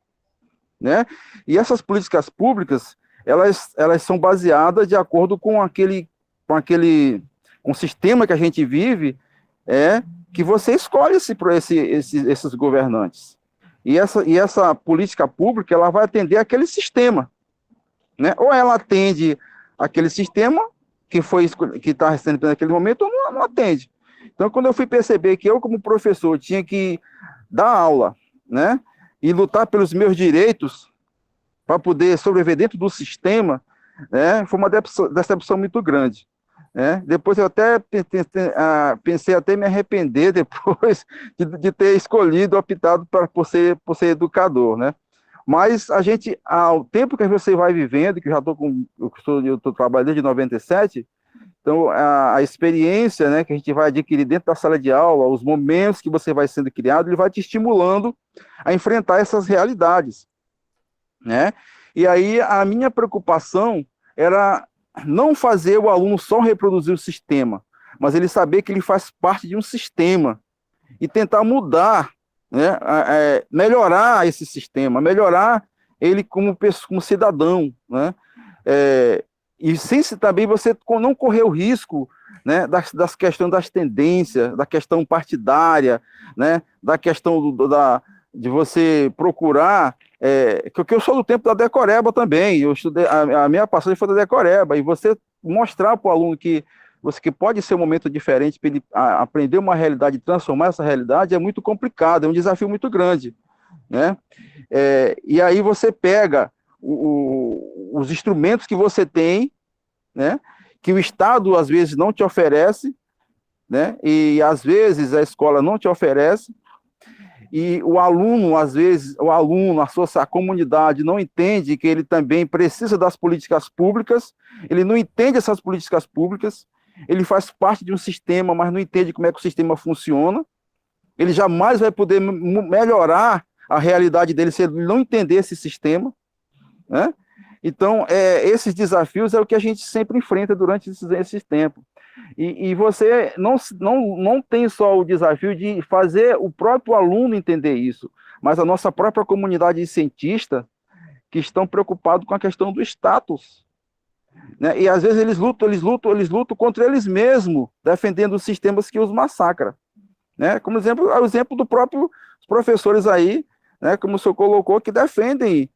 né? E essas políticas públicas, elas são baseadas de acordo com com o sistema que a gente vive, que você escolhe esses governantes. E essa política pública, ela vai atender aquele sistema, né? Ou ela atende aquele sistema que está recebendo naquele momento, ou não atende. Então, quando eu fui perceber que eu, como professor, tinha que dar aula, né, e lutar pelos meus direitos para poder sobreviver dentro do sistema, né, foi uma decepção muito grande. Depois eu até pensei até me arrepender depois de ter optado por ser educador, né? Mas a gente, ao tempo que você vai vivendo, que eu já estou trabalhando desde 97, então a experiência, né, que a gente vai adquirir dentro da sala de aula, os momentos que você vai sendo criado, ele vai te estimulando a enfrentar essas realidades, né? E aí a minha preocupação era não fazer o aluno só reproduzir o sistema, mas ele saber que ele faz parte de um sistema e tentar mudar, né, melhorar esse sistema, melhorar ele como cidadão, né? E sem também você não correr o risco, né, das questões das tendências, da questão partidária, né, da questão de você procurar, que eu sou do tempo da Decoreba também, eu estudei, a minha passagem foi da Decoreba, e você mostrar para o aluno que pode ser um momento diferente para ele aprender uma realidade, transformar essa realidade, é muito complicado, é um desafio muito grande, né? E aí você pega os instrumentos que você tem, né, que o Estado às vezes não te oferece, né, e às vezes a escola não te oferece, e o aluno, às vezes, a comunidade não entende que ele também precisa das políticas públicas, ele não entende essas políticas públicas, ele faz parte de um sistema, mas não entende como é que o sistema funciona, ele jamais vai poder melhorar a realidade dele se ele não entender esse sistema, né? Então, esses desafios é o que a gente sempre enfrenta durante esses tempos. E você não tem só o desafio de fazer o próprio aluno entender isso, mas a nossa própria comunidade de cientistas que estão preocupados com a questão do status, né? E às vezes eles lutam contra eles mesmos, defendendo os sistemas que os massacram, né? Como o exemplo do próprio professores aí, né? Como o senhor colocou, que defendem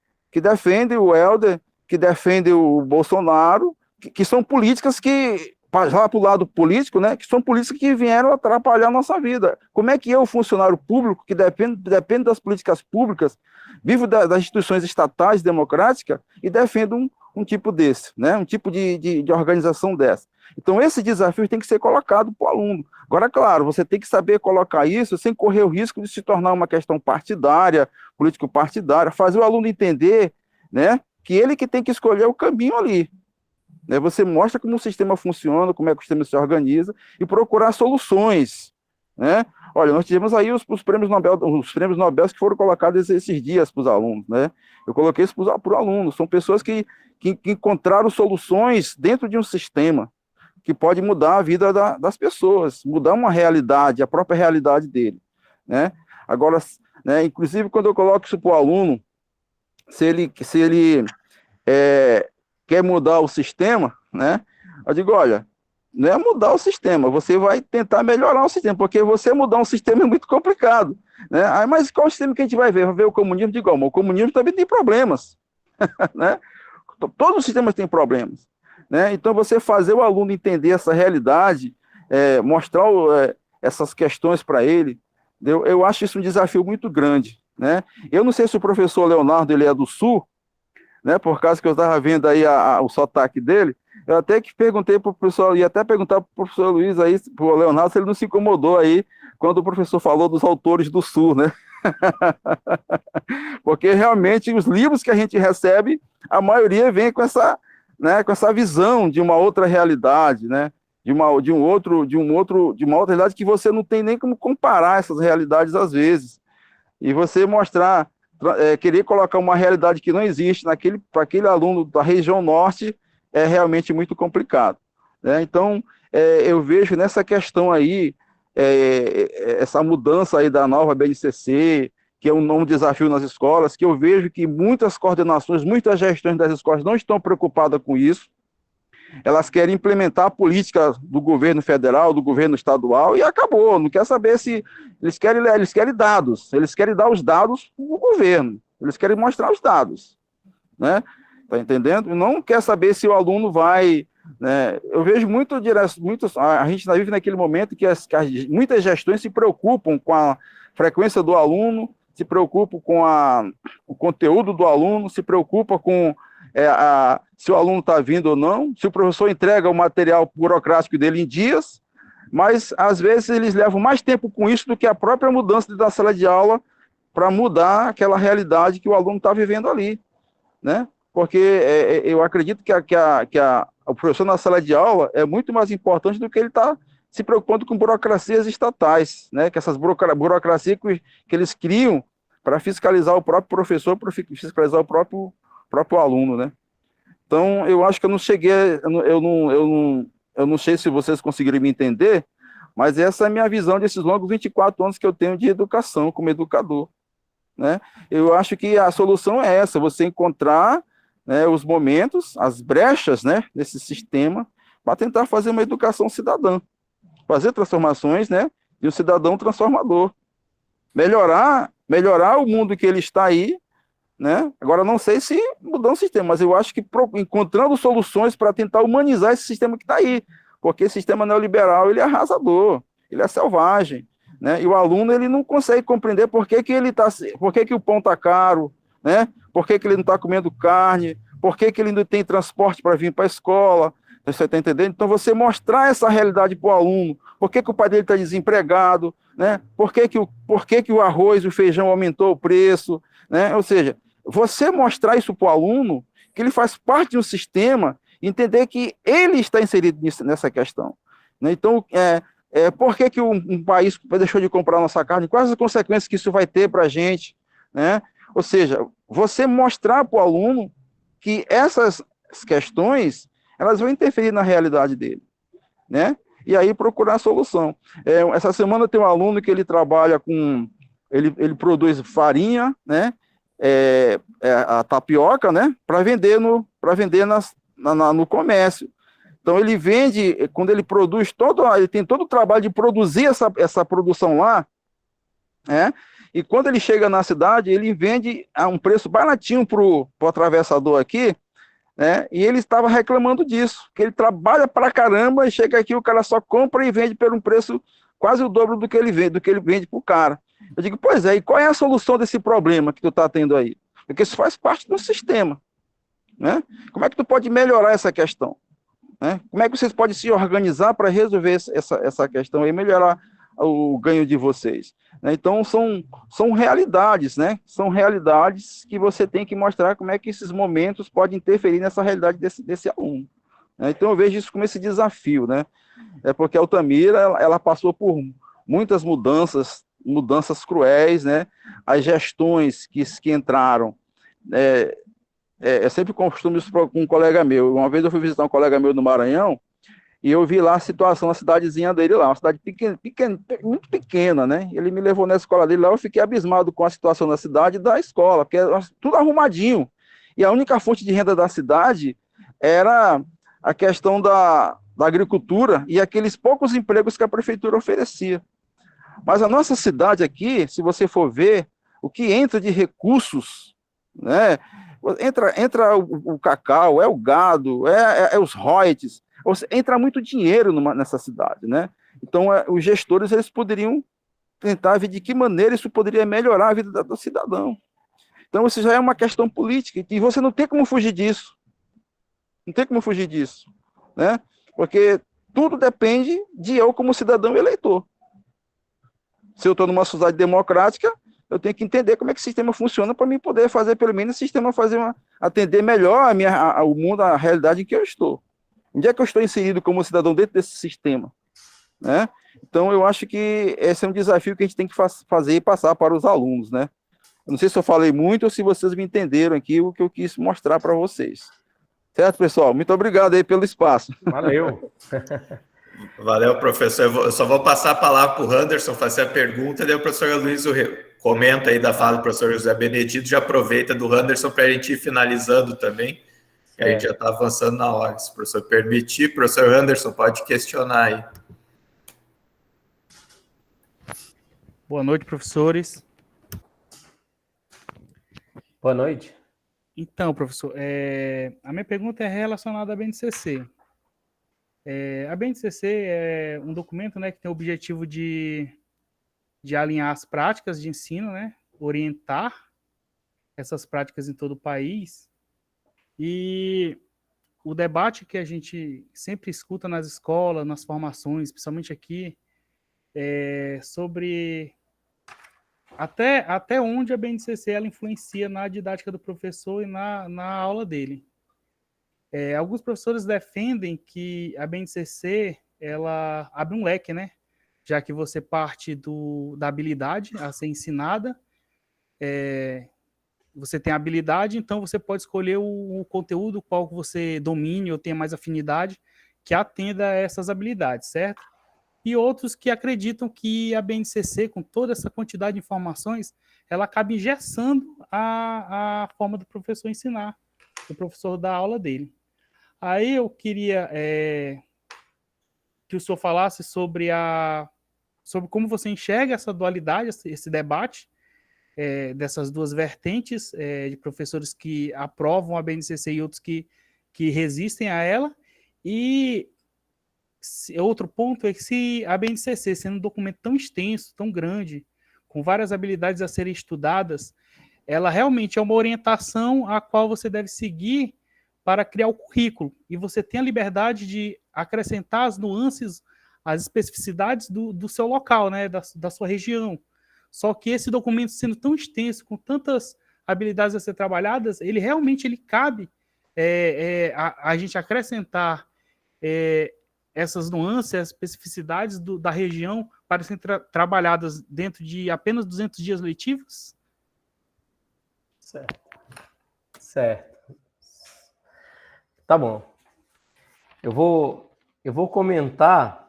o Helder, que defendem o Bolsonaro, que são políticas que, lá para o lado político, né, que são políticas que vieram atrapalhar a nossa vida. Como é que eu, funcionário público, que depende das políticas públicas, vivo das instituições estatais democráticas e defendo um tipo desse, né? Um tipo de organização dessa. Então, esse desafio tem que ser colocado para o aluno. Agora, claro, você tem que saber colocar isso sem correr o risco de se tornar uma questão partidária, político-partidária, fazer o aluno entender, né, que ele que tem que escolher o caminho ali. Né? Você mostra como o sistema funciona, como é que o sistema se organiza, e procurar soluções. Né? Olha, nós tivemos aí os prêmios Nobel que foram colocados esses dias para os alunos. Né? Eu coloquei isso para os alunos. São pessoas que encontraram soluções dentro de um sistema que pode mudar a vida das pessoas, mudar uma realidade, a própria realidade dele. Né? Agora, né, inclusive, quando eu coloco isso para o aluno, se ele quer mudar o sistema, né, eu digo, olha, não é mudar o sistema, você vai tentar melhorar o sistema, porque você mudar um sistema é muito complicado. Né? Mas qual sistema que a gente vai ver? Vai ver o comunismo? Digo, o comunismo também tem problemas. Né? Todos os sistemas têm problemas. Né? Então, você fazer o aluno entender essa realidade, mostrar essas questões para ele, eu acho isso um desafio muito grande. Né? Eu não sei se o professor Leonardo ele é do Sul, né, por causa que eu estava vendo aí o sotaque dele, eu até que perguntei para o professor, ia até perguntar para o professor Luiz aí, para o Leonardo, se ele não se incomodou aí, quando o professor falou dos autores do Sul, né? Porque realmente os livros que a gente recebe, a maioria vem com essa, né, com essa visão de uma outra realidade, né? De uma outra realidade que você não tem nem como comparar essas realidades às vezes. E você mostrar, querer colocar uma realidade que não existe para aquele aluno da região norte é realmente muito complicado. Né? Então, eu vejo nessa questão aí, essa mudança aí da nova BNCC, que é um desafio nas escolas, que eu vejo que muitas coordenações, muitas gestões das escolas não estão preocupadas com isso. Elas querem implementar a política do governo federal, do governo estadual, e acabou. Não quer saber se... Eles querem dados. Eles querem dar os dados para o governo. Eles querem mostrar os dados. Né? Tá entendendo? Não quer saber se o aluno vai... Né? Eu vejo a gente vive naquele momento que muitas gestões se preocupam com a frequência do aluno, se preocupam com o conteúdo do aluno, se preocupam com se o aluno está vindo ou não, se o professor entrega o material burocrático dele em dias, mas às vezes eles levam mais tempo com isso do que a própria mudança da sala de aula para mudar aquela realidade que o aluno está vivendo ali. Né? Porque eu acredito que o professor na sala de aula é muito mais importante do que ele está se preocupando com burocracias estatais, né? Que essas burocracias que eles criam para fiscalizar o próprio professor, para fiscalizar o próprio aluno, né? Então, eu acho que eu não cheguei, eu não sei se vocês conseguiram me entender, mas essa é a minha visão desses longos 24 anos que eu tenho de educação como educador, né? Eu acho que a solução é essa, você encontrar, né, os momentos, as brechas, né, nesse sistema, para tentar fazer uma educação cidadã, fazer transformações, né, de um cidadão transformador, melhorar o mundo que ele está aí, né? Agora, não sei se mudando o sistema, mas eu acho que encontrando soluções para tentar humanizar esse sistema que está aí, porque esse sistema neoliberal ele é arrasador, ele é selvagem, né? E o aluno ele não consegue compreender por que o pão está caro, né? Por que ele não está comendo carne, por que ele não tem transporte para vir para a escola, você está entendendo? Então, você mostrar essa realidade para o aluno, por que o pai dele está desempregado, né? Por que o arroz e o feijão aumentou o preço, né? Ou seja, você mostrar isso para o aluno, que ele faz parte de um sistema, entender que ele está inserido nessa questão. Né? Então, por que um país deixou de comprar nossa carne? Quais as consequências que isso vai ter para a gente? Né? Ou seja, você mostrar para o aluno que essas questões elas vão interferir na realidade dele. Né? E aí procurar a solução. Essa semana tem um aluno que ele trabalha com... Ele produz farinha, né? A tapioca, né, para vender no comércio. Então ele vende, quando ele produz ele tem todo o trabalho de produzir essa produção lá, né, e quando ele chega na cidade, ele vende a um preço baratinho pro atravessador aqui, né, e ele estava reclamando disso, que ele trabalha pra caramba e chega aqui, o cara só compra e vende por um preço quase o dobro do que ele vende pro cara. Eu digo, pois é, e qual é a solução desse problema que tu está tendo aí? Porque isso faz parte do sistema. né? Como é que tu pode melhorar essa questão? Né? Como é que vocês podem se organizar para resolver essa questão e melhorar o ganho de vocês? Né? Então, são realidades, né? São realidades que você tem que mostrar como é que esses momentos podem interferir nessa realidade desse aluno. Né? Então, eu vejo isso como esse desafio, né? É porque a Altamira, ela passou por muitas mudanças cruéis, né? As gestões que entraram, sempre costumo isso com um colega meu. Uma vez eu fui visitar um colega meu no Maranhão e eu vi lá a situação na cidadezinha dele lá, uma cidade muito pequena, né? Ele me levou na escola dele lá, eu fiquei abismado com a situação da cidade e da escola, porque era tudo arrumadinho. E a única fonte de renda da cidade era a questão da agricultura e aqueles poucos empregos que a prefeitura oferecia. Mas a nossa cidade aqui, se você for ver, o que entra de recursos, né? Entra o cacau, o gado, os royalties, entra muito dinheiro nessa cidade, né? Então, os gestores eles poderiam tentar ver de que maneira isso poderia melhorar a vida do cidadão. Então, isso já é uma questão política, e você não tem como fugir disso. Não tem como fugir disso, né? Porque tudo depende de eu como cidadão eleitor. Se eu estou numa sociedade democrática, eu tenho que entender como é que o sistema funciona para mim poder fazer, pelo menos, o sistema atender melhor o mundo, a realidade em que eu estou. Onde é que eu estou inserido como cidadão dentro desse sistema? Né? Então, eu acho que esse é um desafio que a gente tem que fazer e passar para os alunos. Né? Eu não sei se eu falei muito ou se vocês me entenderam aqui o que eu quis mostrar para vocês. Certo, pessoal? Muito obrigado aí pelo espaço. Valeu. Valeu, professor. Eu só vou passar a palavra para o Anderson fazer a pergunta, daí o professor Luiz comenta aí da fala do professor José Benedito, já aproveita do Anderson para a gente ir finalizando também, que a gente já está avançando na hora. Se o professor permitir, professor Anderson, pode questionar aí. Boa noite, professores. Boa noite. Então, professor, a minha pergunta é relacionada à BNCC. A BNCC é um documento, né, que tem o objetivo de alinhar as práticas de ensino, né, orientar essas práticas em todo o país. E o debate que a gente sempre escuta nas escolas, nas formações, principalmente aqui, é sobre até onde a BNCC ela influencia na didática do professor e na aula dele. Alguns professores defendem que a BNCC ela abre um leque, né? Já que você parte da habilidade a ser ensinada, você tem habilidade, então você pode escolher o conteúdo qual você domine ou tenha mais afinidade que atenda a essas habilidades, certo? E outros que acreditam que a BNCC, com toda essa quantidade de informações, ela acaba engessando a forma do professor ensinar, do professor dar aula dele. Aí eu queria que o senhor falasse sobre como você enxerga essa dualidade, esse debate dessas duas vertentes de professores que aprovam a BNCC e outros que resistem a ela. E outro ponto é que se a BNCC, sendo um documento tão extenso, tão grande, com várias habilidades a serem estudadas, ela realmente é uma orientação a qual você deve seguir para criar o currículo. E você tem a liberdade de acrescentar as nuances, as especificidades do seu local, né, da sua região. Só que esse documento, sendo tão extenso, com tantas habilidades a ser trabalhadas, ele realmente cabe a gente acrescentar essas nuances, as especificidades da região para serem trabalhadas dentro de apenas 200 dias letivos? Certo. Tá bom. Eu vou comentar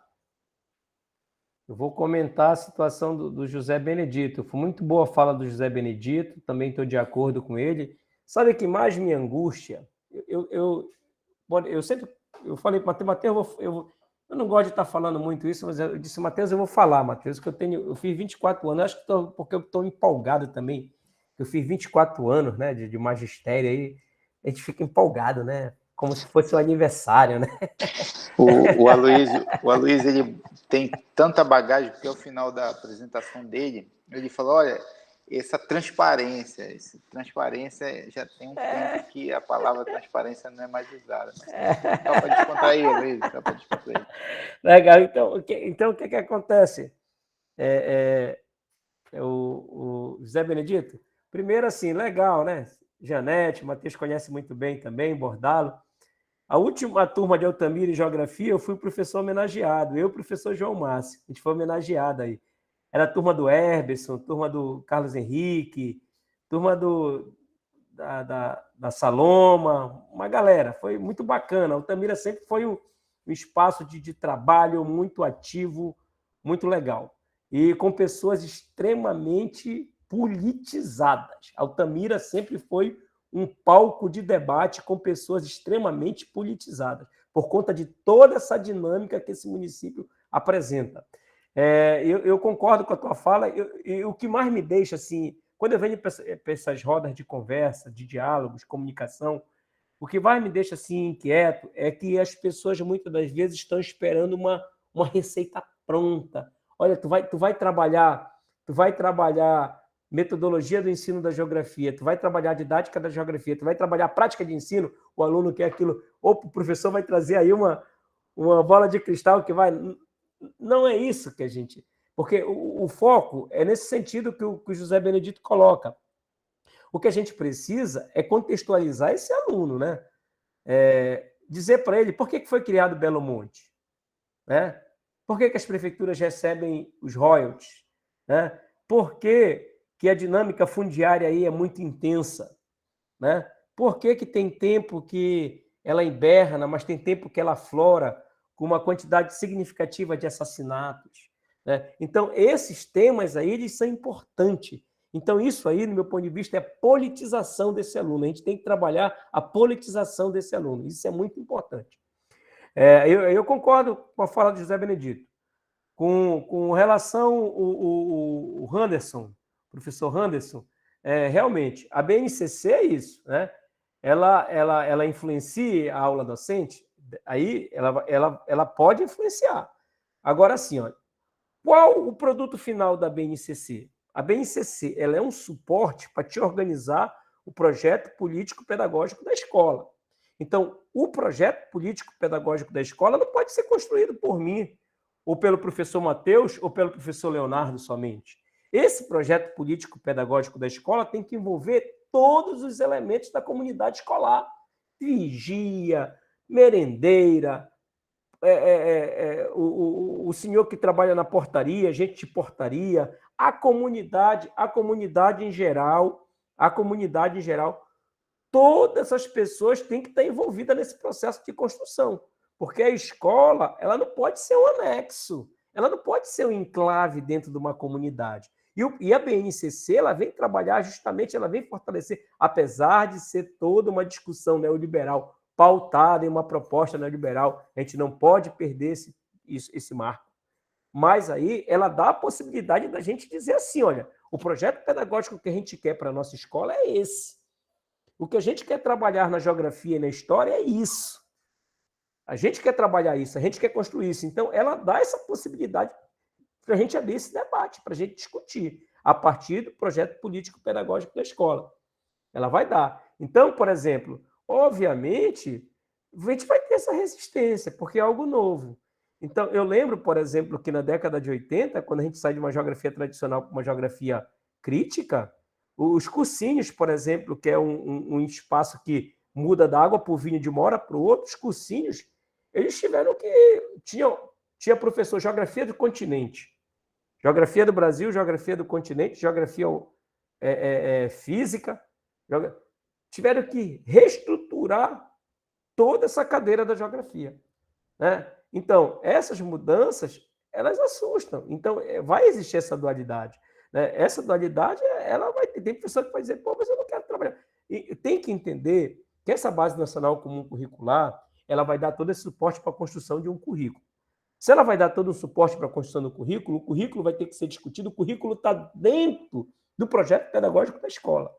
a situação do José Benedito. Foi muito boa a fala do José Benedito, também estou de acordo com ele. Sabe o que mais me angústia? Eu falei para o Matheus, eu não gosto de estar falando muito isso, mas eu disse, Matheus, eu vou falar, Matheus, que eu fiz 24 anos, acho que porque eu estou empolgado também. Eu fiz 24 anos, né, de magistério, aí a gente fica empolgado, né? Como se fosse um aniversário, né? O Aloysio, ele tem tanta bagagem, porque ao final da apresentação dele, ele falou, olha, essa transparência. Transparência já tem um tempo que a palavra transparência não é mais usada. Mas só para descontrair, Luiz, só para descontrair. Legal. Então, o que acontece? O José Benedito? Primeiro, assim, legal, né? Janete, Matheus conhece muito bem também, Bordalo. A última turma de Altamira e Geografia, eu fui professor homenageado, eu e o professor João Márcio, a gente foi homenageado aí. Era a turma do Herberson, turma do Carlos Henrique, turma da Saloma, uma galera, foi muito bacana. Altamira sempre foi um espaço de trabalho muito ativo, muito legal. E com pessoas extremamente politizadas. Altamira sempre foi um palco de debate com pessoas extremamente politizadas, por conta de toda essa dinâmica que esse município apresenta. Eu concordo com a tua fala, e o que mais me deixa, assim, quando eu venho para essas rodas de conversa, de diálogos, comunicação, o que mais me deixa assim, inquieto é que as pessoas muitas das vezes estão esperando uma receita pronta. Olha, tu vai trabalhar metodologia do ensino da geografia, tu vai trabalhar a didática da geografia, tu vai trabalhar a prática de ensino, o aluno quer aquilo, ou o professor vai trazer aí uma bola de cristal que vai... Não é isso que a gente... Porque o foco é nesse sentido que o José Benedito coloca. O que a gente precisa é contextualizar esse aluno, né? Dizer para ele por que foi criado Belo Monte, né? Por que as prefeituras recebem os royalties, né? Por que a dinâmica fundiária aí é muito intensa, né? Por que tem tempo que ela hiberna, mas tem tempo que ela aflora com uma quantidade significativa de assassinatos, né? Então, esses temas aí, eles são importantes. Então, isso aí, no meu ponto de vista, é politização desse aluno. A gente tem que trabalhar a politização desse aluno. Isso é muito importante. Eu concordo com a fala de José Benedito. Com relação ao Anderson, professor Anderson, realmente, a BNCC é isso, né? Ela influencia a aula docente, aí ela pode influenciar. Agora, assim, ó, qual o produto final da BNCC? A BNCC ela é um suporte para te organizar o projeto político-pedagógico da escola. Então, o projeto político-pedagógico da escola não pode ser construído por mim, ou pelo professor Matheus, ou pelo professor Leonardo somente. Esse projeto político-pedagógico da escola tem que envolver todos os elementos da comunidade escolar. Vigia, merendeira, o senhor que trabalha na portaria, gente de portaria, a comunidade em geral, todas essas pessoas têm que estar envolvidas nesse processo de construção, porque a escola ela não pode ser um anexo, ela não pode ser um enclave dentro de uma comunidade. E a BNCC ela vem trabalhar justamente, ela vem fortalecer, apesar de ser toda uma discussão neoliberal, pautada em uma proposta neoliberal, a gente não pode perder esse marco. Mas aí ela dá a possibilidade da gente dizer assim, olha, o projeto pedagógico que a gente quer para a nossa escola é esse. O que a gente quer trabalhar na geografia e na história é isso. A gente quer trabalhar isso, a gente quer construir isso. Então, ela dá essa possibilidade para a gente abrir esse debate, para a gente discutir, a partir do projeto político-pedagógico da escola. Ela vai dar. Então, por exemplo, obviamente, a gente vai ter essa resistência, porque é algo novo. Então, eu lembro, por exemplo, que na década de 80, quando a gente sai de uma geografia tradicional para uma geografia crítica, os cursinhos, por exemplo, que é um espaço que muda da água para o vinho de uma hora para o outro, os cursinhos, eles tiveram que... Tinha professor Geografia do Continente, Geografia do Brasil, Geografia do Continente, Geografia Física, tiveram que reestruturar toda essa cadeira da geografia, né? Então, essas mudanças, elas assustam. Então, vai existir essa dualidade, né? Essa dualidade, ela vai ter pessoa que vai dizer, pô, mas eu não quero trabalhar. E tem que entender que essa Base Nacional Comum Curricular, ela vai dar todo esse suporte para a construção de um currículo. Se ela vai dar todo o suporte para a construção do currículo, o currículo vai ter que ser discutido, o currículo está dentro do projeto pedagógico da escola.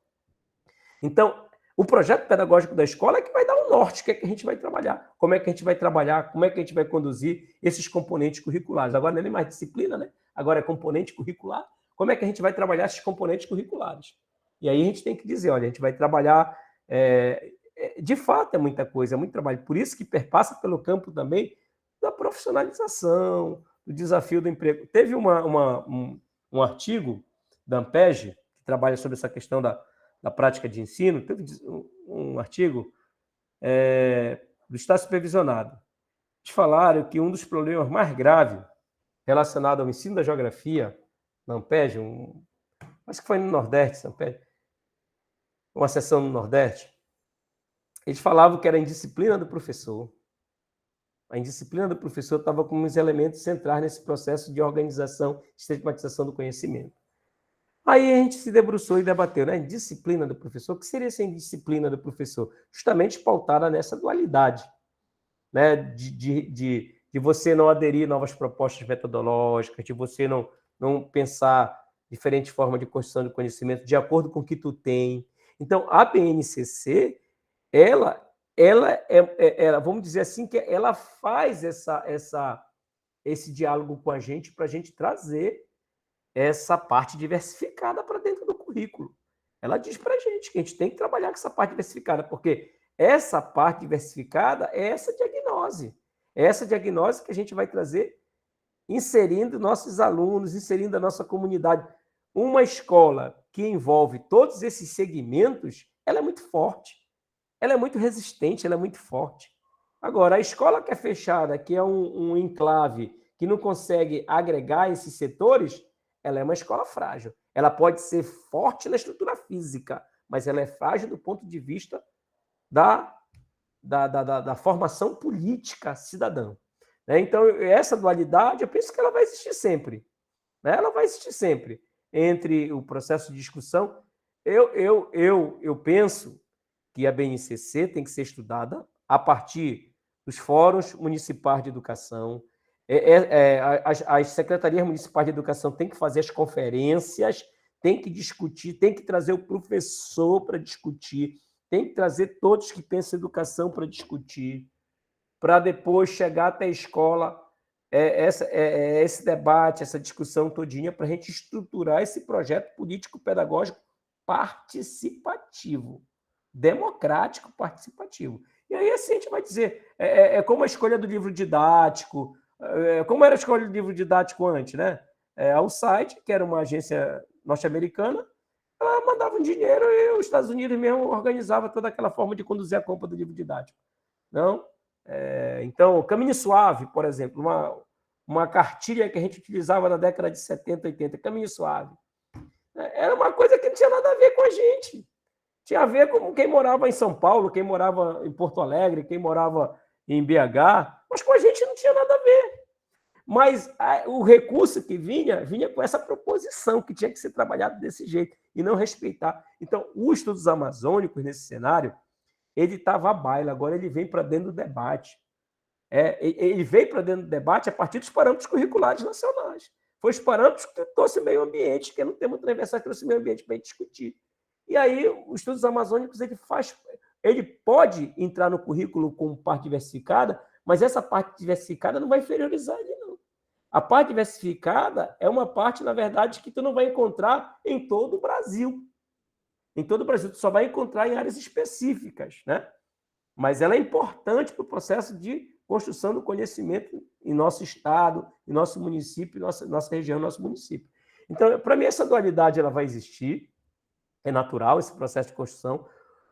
Então, o projeto pedagógico da escola é que vai dar o norte, que é que a gente vai trabalhar, como é que a gente vai trabalhar, como é que a gente vai conduzir esses componentes curriculares. Agora não é nem mais disciplina, né? Agora é componente curricular. como é que a gente vai trabalhar esses componentes curriculares. E aí a gente tem que dizer, olha, a gente vai trabalhar... de fato, é muita coisa, é muito trabalho. Por isso que perpassa pelo campo também da profissionalização, do desafio do emprego. Teve um artigo da Ampeg, que trabalha sobre essa questão da prática de ensino, teve um artigo do Estado Supervisionado. Eles falaram que um dos problemas mais graves relacionado ao ensino da geografia na Ampeg, acho que foi no Nordeste, Ampeg, uma sessão no Nordeste, eles falavam que era a indisciplina do professor. A indisciplina do professor estava como os elementos centrais nesse processo de organização, sistematização do conhecimento. Aí a gente se debruçou e debateu, né? Indisciplina do professor. O que seria essa indisciplina do professor? Justamente pautada nessa dualidade, né? De você não aderir a novas propostas metodológicas, de você não pensar diferente forma de construção do conhecimento de acordo com o que tu tem. Então, a BNCC, ela vamos dizer assim, que ela faz esse diálogo com a gente para a gente trazer essa parte diversificada para dentro do currículo. Ela diz para a gente que a gente tem que trabalhar com essa parte diversificada, porque essa parte diversificada é essa diagnose. É essa diagnose que a gente vai trazer inserindo nossos alunos, inserindo a nossa comunidade. Uma escola que envolve todos esses segmentos, ela é muito forte. Ela é muito resistente, ela é muito forte. Agora, a escola que é fechada, que é um enclave, que não consegue agregar esses setores, ela é uma escola frágil. Ela pode ser forte na estrutura física, mas ela é frágil do ponto de vista da formação política cidadã. Então, essa dualidade, eu penso que ela vai existir sempre. Ela vai existir sempre. Entre o processo de discussão, eu penso que a BNCC tem que ser estudada a partir dos fóruns municipais de educação. As secretarias municipais de educação têm que fazer as conferências, têm que discutir, têm que trazer o professor para discutir, tem que trazer todos que pensam em educação para discutir, para depois chegar até a escola, esse debate, essa discussão todinha, para a gente estruturar esse projeto político-pedagógico participativo, democrático participativo. E aí assim a gente vai dizer, como a escolha do livro didático, como era a escolha do livro didático antes, né? A USAID, que era uma agência norte-americana, ela mandava um dinheiro e os Estados Unidos mesmo organizava toda aquela forma de conduzir a compra do livro didático. Não? Então, Caminho Suave, por exemplo, uma cartilha que a gente utilizava na década de 70, 80, Caminho Suave. Era uma coisa que não tinha nada a ver com a gente. Tinha a ver com quem morava em São Paulo, quem morava em Porto Alegre, quem morava em BH, mas com a gente não tinha nada a ver. Mas o recurso que vinha com essa proposição, que tinha que ser trabalhado desse jeito, e não respeitar. Então, os estudos amazônicos, nesse cenário, ele estava à baila, agora ele vem para dentro do debate. Ele veio para dentro do debate a partir dos parâmetros curriculares nacionais. Foi os parâmetros que trouxe o meio ambiente, que não tem muito transversal, que trouxe o meio ambiente para a gente discutir. E aí, os estudos amazônicos, ele pode entrar no currículo com parte diversificada, mas essa parte diversificada não vai inferiorizar ele, não. A parte diversificada é uma parte, na verdade, que tu não vai encontrar em todo o Brasil. Em todo o Brasil, tu só vai encontrar em áreas específicas, né? Mas ela é importante para o processo de construção do conhecimento em nosso estado, em nosso município, nossa região, nosso município. Então, para mim, essa dualidade ela vai existir, é natural esse processo de construção.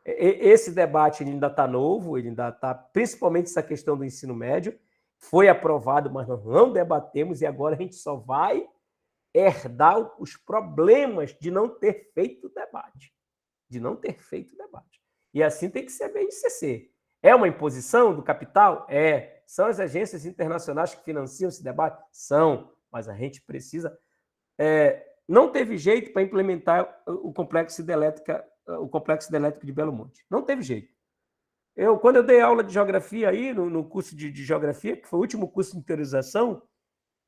Esse debate ele ainda está novo, ele ainda está, principalmente essa questão do ensino médio, foi aprovado, mas nós não debatemos, e agora a gente só vai herdar os problemas de não ter feito o debate. De não ter feito o debate. E assim tem que ser a BNCC. É uma imposição do capital? São as agências internacionais que financiam esse debate? São, mas a gente precisa... não teve jeito para implementar o complexo hidrelétrico de Belo Monte. Não teve jeito. Quando eu dei aula de geografia aí, no curso de geografia, que foi o último curso de interiorização,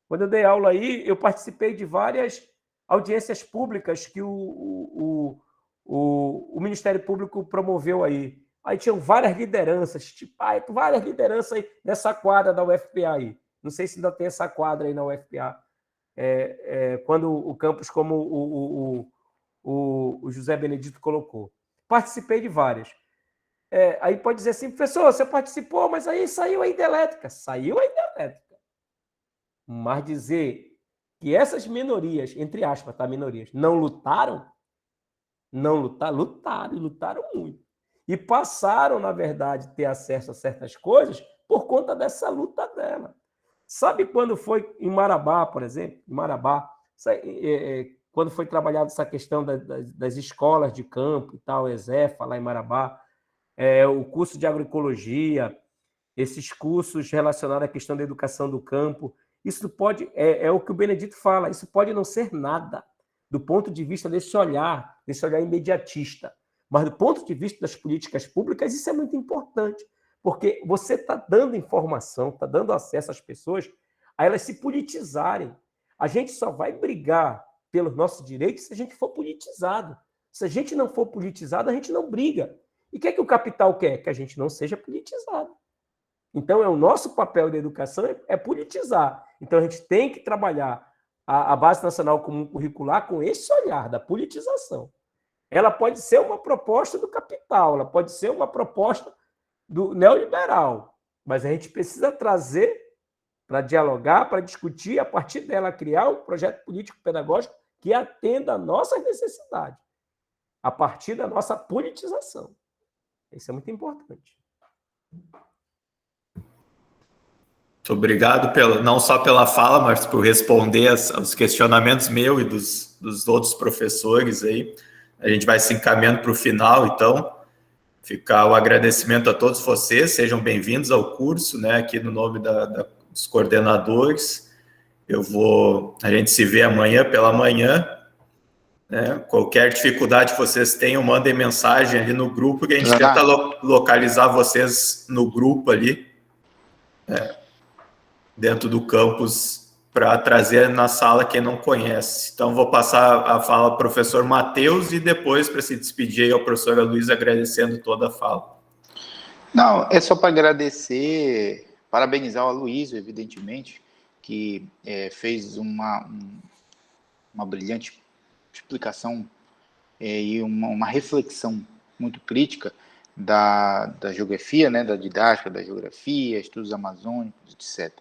quando eu dei aula aí, eu participei de várias audiências públicas que o Ministério Público promoveu aí. Aí tinham várias lideranças, várias lideranças aí nessa quadra da UFPA aí. Não sei se ainda tem essa quadra aí na UFPA. quando o campus, como o José Benedito colocou. Participei de várias. Aí pode dizer assim, professor, você participou, mas aí saiu a hidrelétrica. Saiu a hidrelétrica. Mas dizer que essas minorias, entre aspas, tá, minorias, não lutaram, lutaram muito. E passaram, na verdade, a ter acesso a certas coisas por conta dessa luta dela. Sabe quando foi em Marabá, por exemplo? Em Marabá, quando foi trabalhada essa questão das escolas de campo e tal, ESEFA, lá em Marabá, o curso de agroecologia, esses cursos relacionados à questão da educação do campo, isso pode, é o que o Benedito fala, isso pode não ser nada, do ponto de vista desse olhar imediatista. Mas do ponto de vista das políticas públicas, isso é muito importante, porque você está dando informação, está dando acesso às pessoas a elas se politizarem. A gente só vai brigar pelos nossos direitos se a gente for politizado. Se a gente não for politizado, a gente não briga. E o que é que o capital quer? Que a gente não seja politizado. Então, o nosso papel da educação é politizar. Então, a gente tem que trabalhar a Base Nacional Comum Curricular com esse olhar da politização. Ela pode ser uma proposta do capital, ela pode ser uma proposta do neoliberal, mas a gente precisa trazer para dialogar, para discutir, a partir dela criar um projeto político-pedagógico que atenda a nossas necessidades, a partir da nossa politização. Isso é muito importante. Muito obrigado não só pela fala, mas por responder aos questionamentos meus e dos outros professores aí. A gente vai se encaminhando para o final, então. Ficar o agradecimento a todos vocês, sejam bem-vindos ao curso, né, aqui no nome dos coordenadores. A gente se vê amanhã pela manhã, né? Qualquer dificuldade que vocês tenham, mandem mensagem ali no grupo, que a gente tenta localizar vocês no grupo ali, dentro do campus, para trazer na sala quem não conhece. Então, vou passar a fala ao professor Matheus e depois, para se despedir, ao professor Luiz, agradecendo toda a fala. Não, é só para agradecer, parabenizar o Aloysio, evidentemente, que fez uma brilhante explicação e uma reflexão muito crítica da geografia, né, da didática da geografia, estudos amazônicos, etc.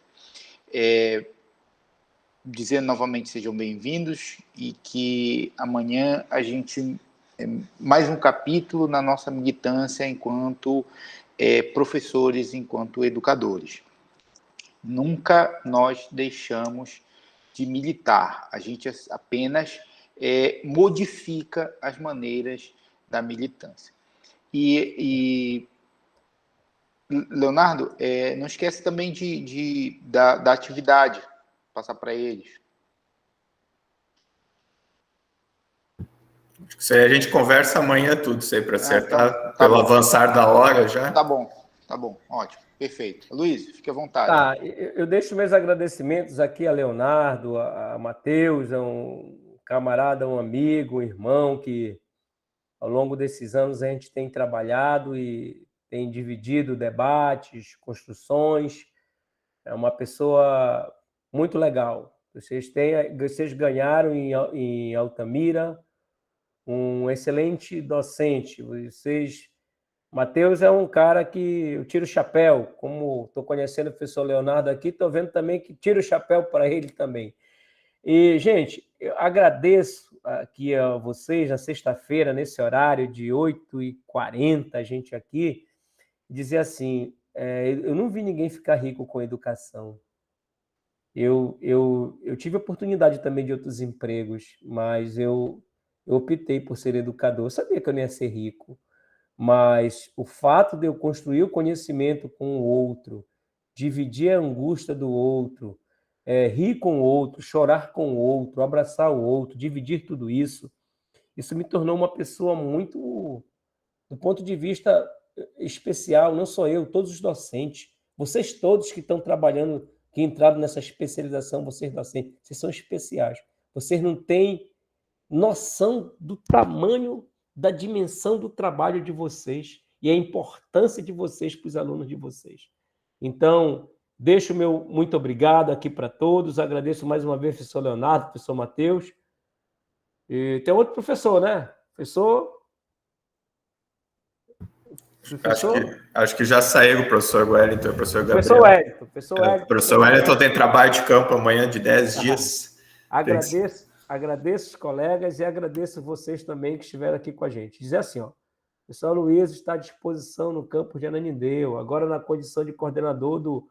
Dizer novamente sejam bem-vindos e que amanhã a gente mais um capítulo na nossa militância enquanto professores, enquanto educadores. Nunca nós deixamos de militar, a gente apenas modifica as maneiras da militância. E Leonardo, não esquece também da atividade, passar para eles. Isso aí a gente conversa amanhã tudo, isso aí para acertar, pelo avançar da hora já. Tá bom, ótimo, perfeito. Luiz, fique à vontade. Tá, eu deixo meus agradecimentos aqui a Leonardo, a Matheus, a um camarada, um amigo, um irmão que ao longo desses anos a gente tem trabalhado e tem dividido debates, construções. É uma pessoa muito legal. Vocês ganharam em Altamira um excelente docente. Matheus é um cara que eu tiro o chapéu, como estou conhecendo o professor Leonardo aqui, estou vendo também que tiro o chapéu para ele também. E, gente, eu agradeço aqui a vocês na sexta-feira, nesse horário de 8h40, a gente aqui, dizer assim, eu não vi ninguém ficar rico com educação. Eu tive oportunidade também de outros empregos, mas eu optei por ser educador. Eu sabia que eu não ia ser rico, mas o fato de eu construir o conhecimento com o outro, dividir a angústia do outro, rir com o outro, chorar com o outro, abraçar o outro, dividir tudo isso me tornou uma pessoa muito, do ponto de vista especial, não só eu, todos os docentes, vocês todos que estão trabalhando, que entraram nessa especialização, vocês docentes, vocês são especiais. Vocês não têm noção do tamanho, da dimensão do trabalho de vocês e a importância de vocês para os alunos de vocês. Então, Deixo o meu muito obrigado aqui para todos. Agradeço mais uma vez ao professor Leonardo, professor Matheus. E tem outro professor, né? Professor. Acho que já saiu o professor Wellington, o professor Gabriel. Professor Wellington. O professor Wellington tem trabalho de campo amanhã de 10 dias. Agradeço os colegas e agradeço vocês também que estiveram aqui com a gente. Dizer assim, ó, o professor Luiz está à disposição no campus de Ananindeua, agora na condição de coordenador do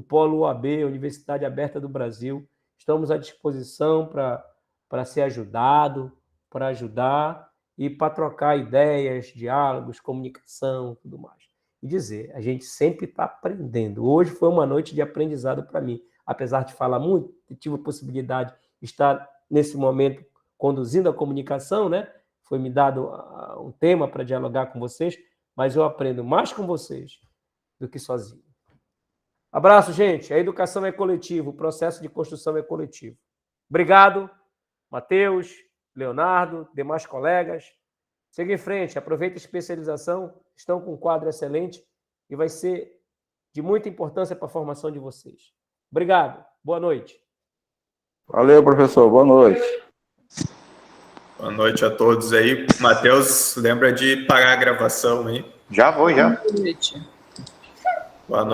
Polo UAB, Universidade Aberta do Brasil. Estamos à disposição para ser ajudado, para ajudar e para trocar ideias, diálogos, comunicação, tudo mais. E dizer, a gente sempre está aprendendo. Hoje foi uma noite de aprendizado para mim. Apesar de falar muito, eu tive a possibilidade de estar, nesse momento, conduzindo a comunicação, né? Foi me dado um tema para dialogar com vocês, mas eu aprendo mais com vocês do que sozinho. Abraço, gente. A educação é coletiva, o processo de construção é coletivo. Obrigado, Matheus, Leonardo, demais colegas. Siga em frente, aproveita a especialização, estão com um quadro excelente e vai ser de muita importância para a formação de vocês. Obrigado, boa noite. Valeu, professor, boa noite. Boa noite a todos aí. Matheus, lembra de parar a gravação aí. Já vou, já. Boa noite. Boa noite.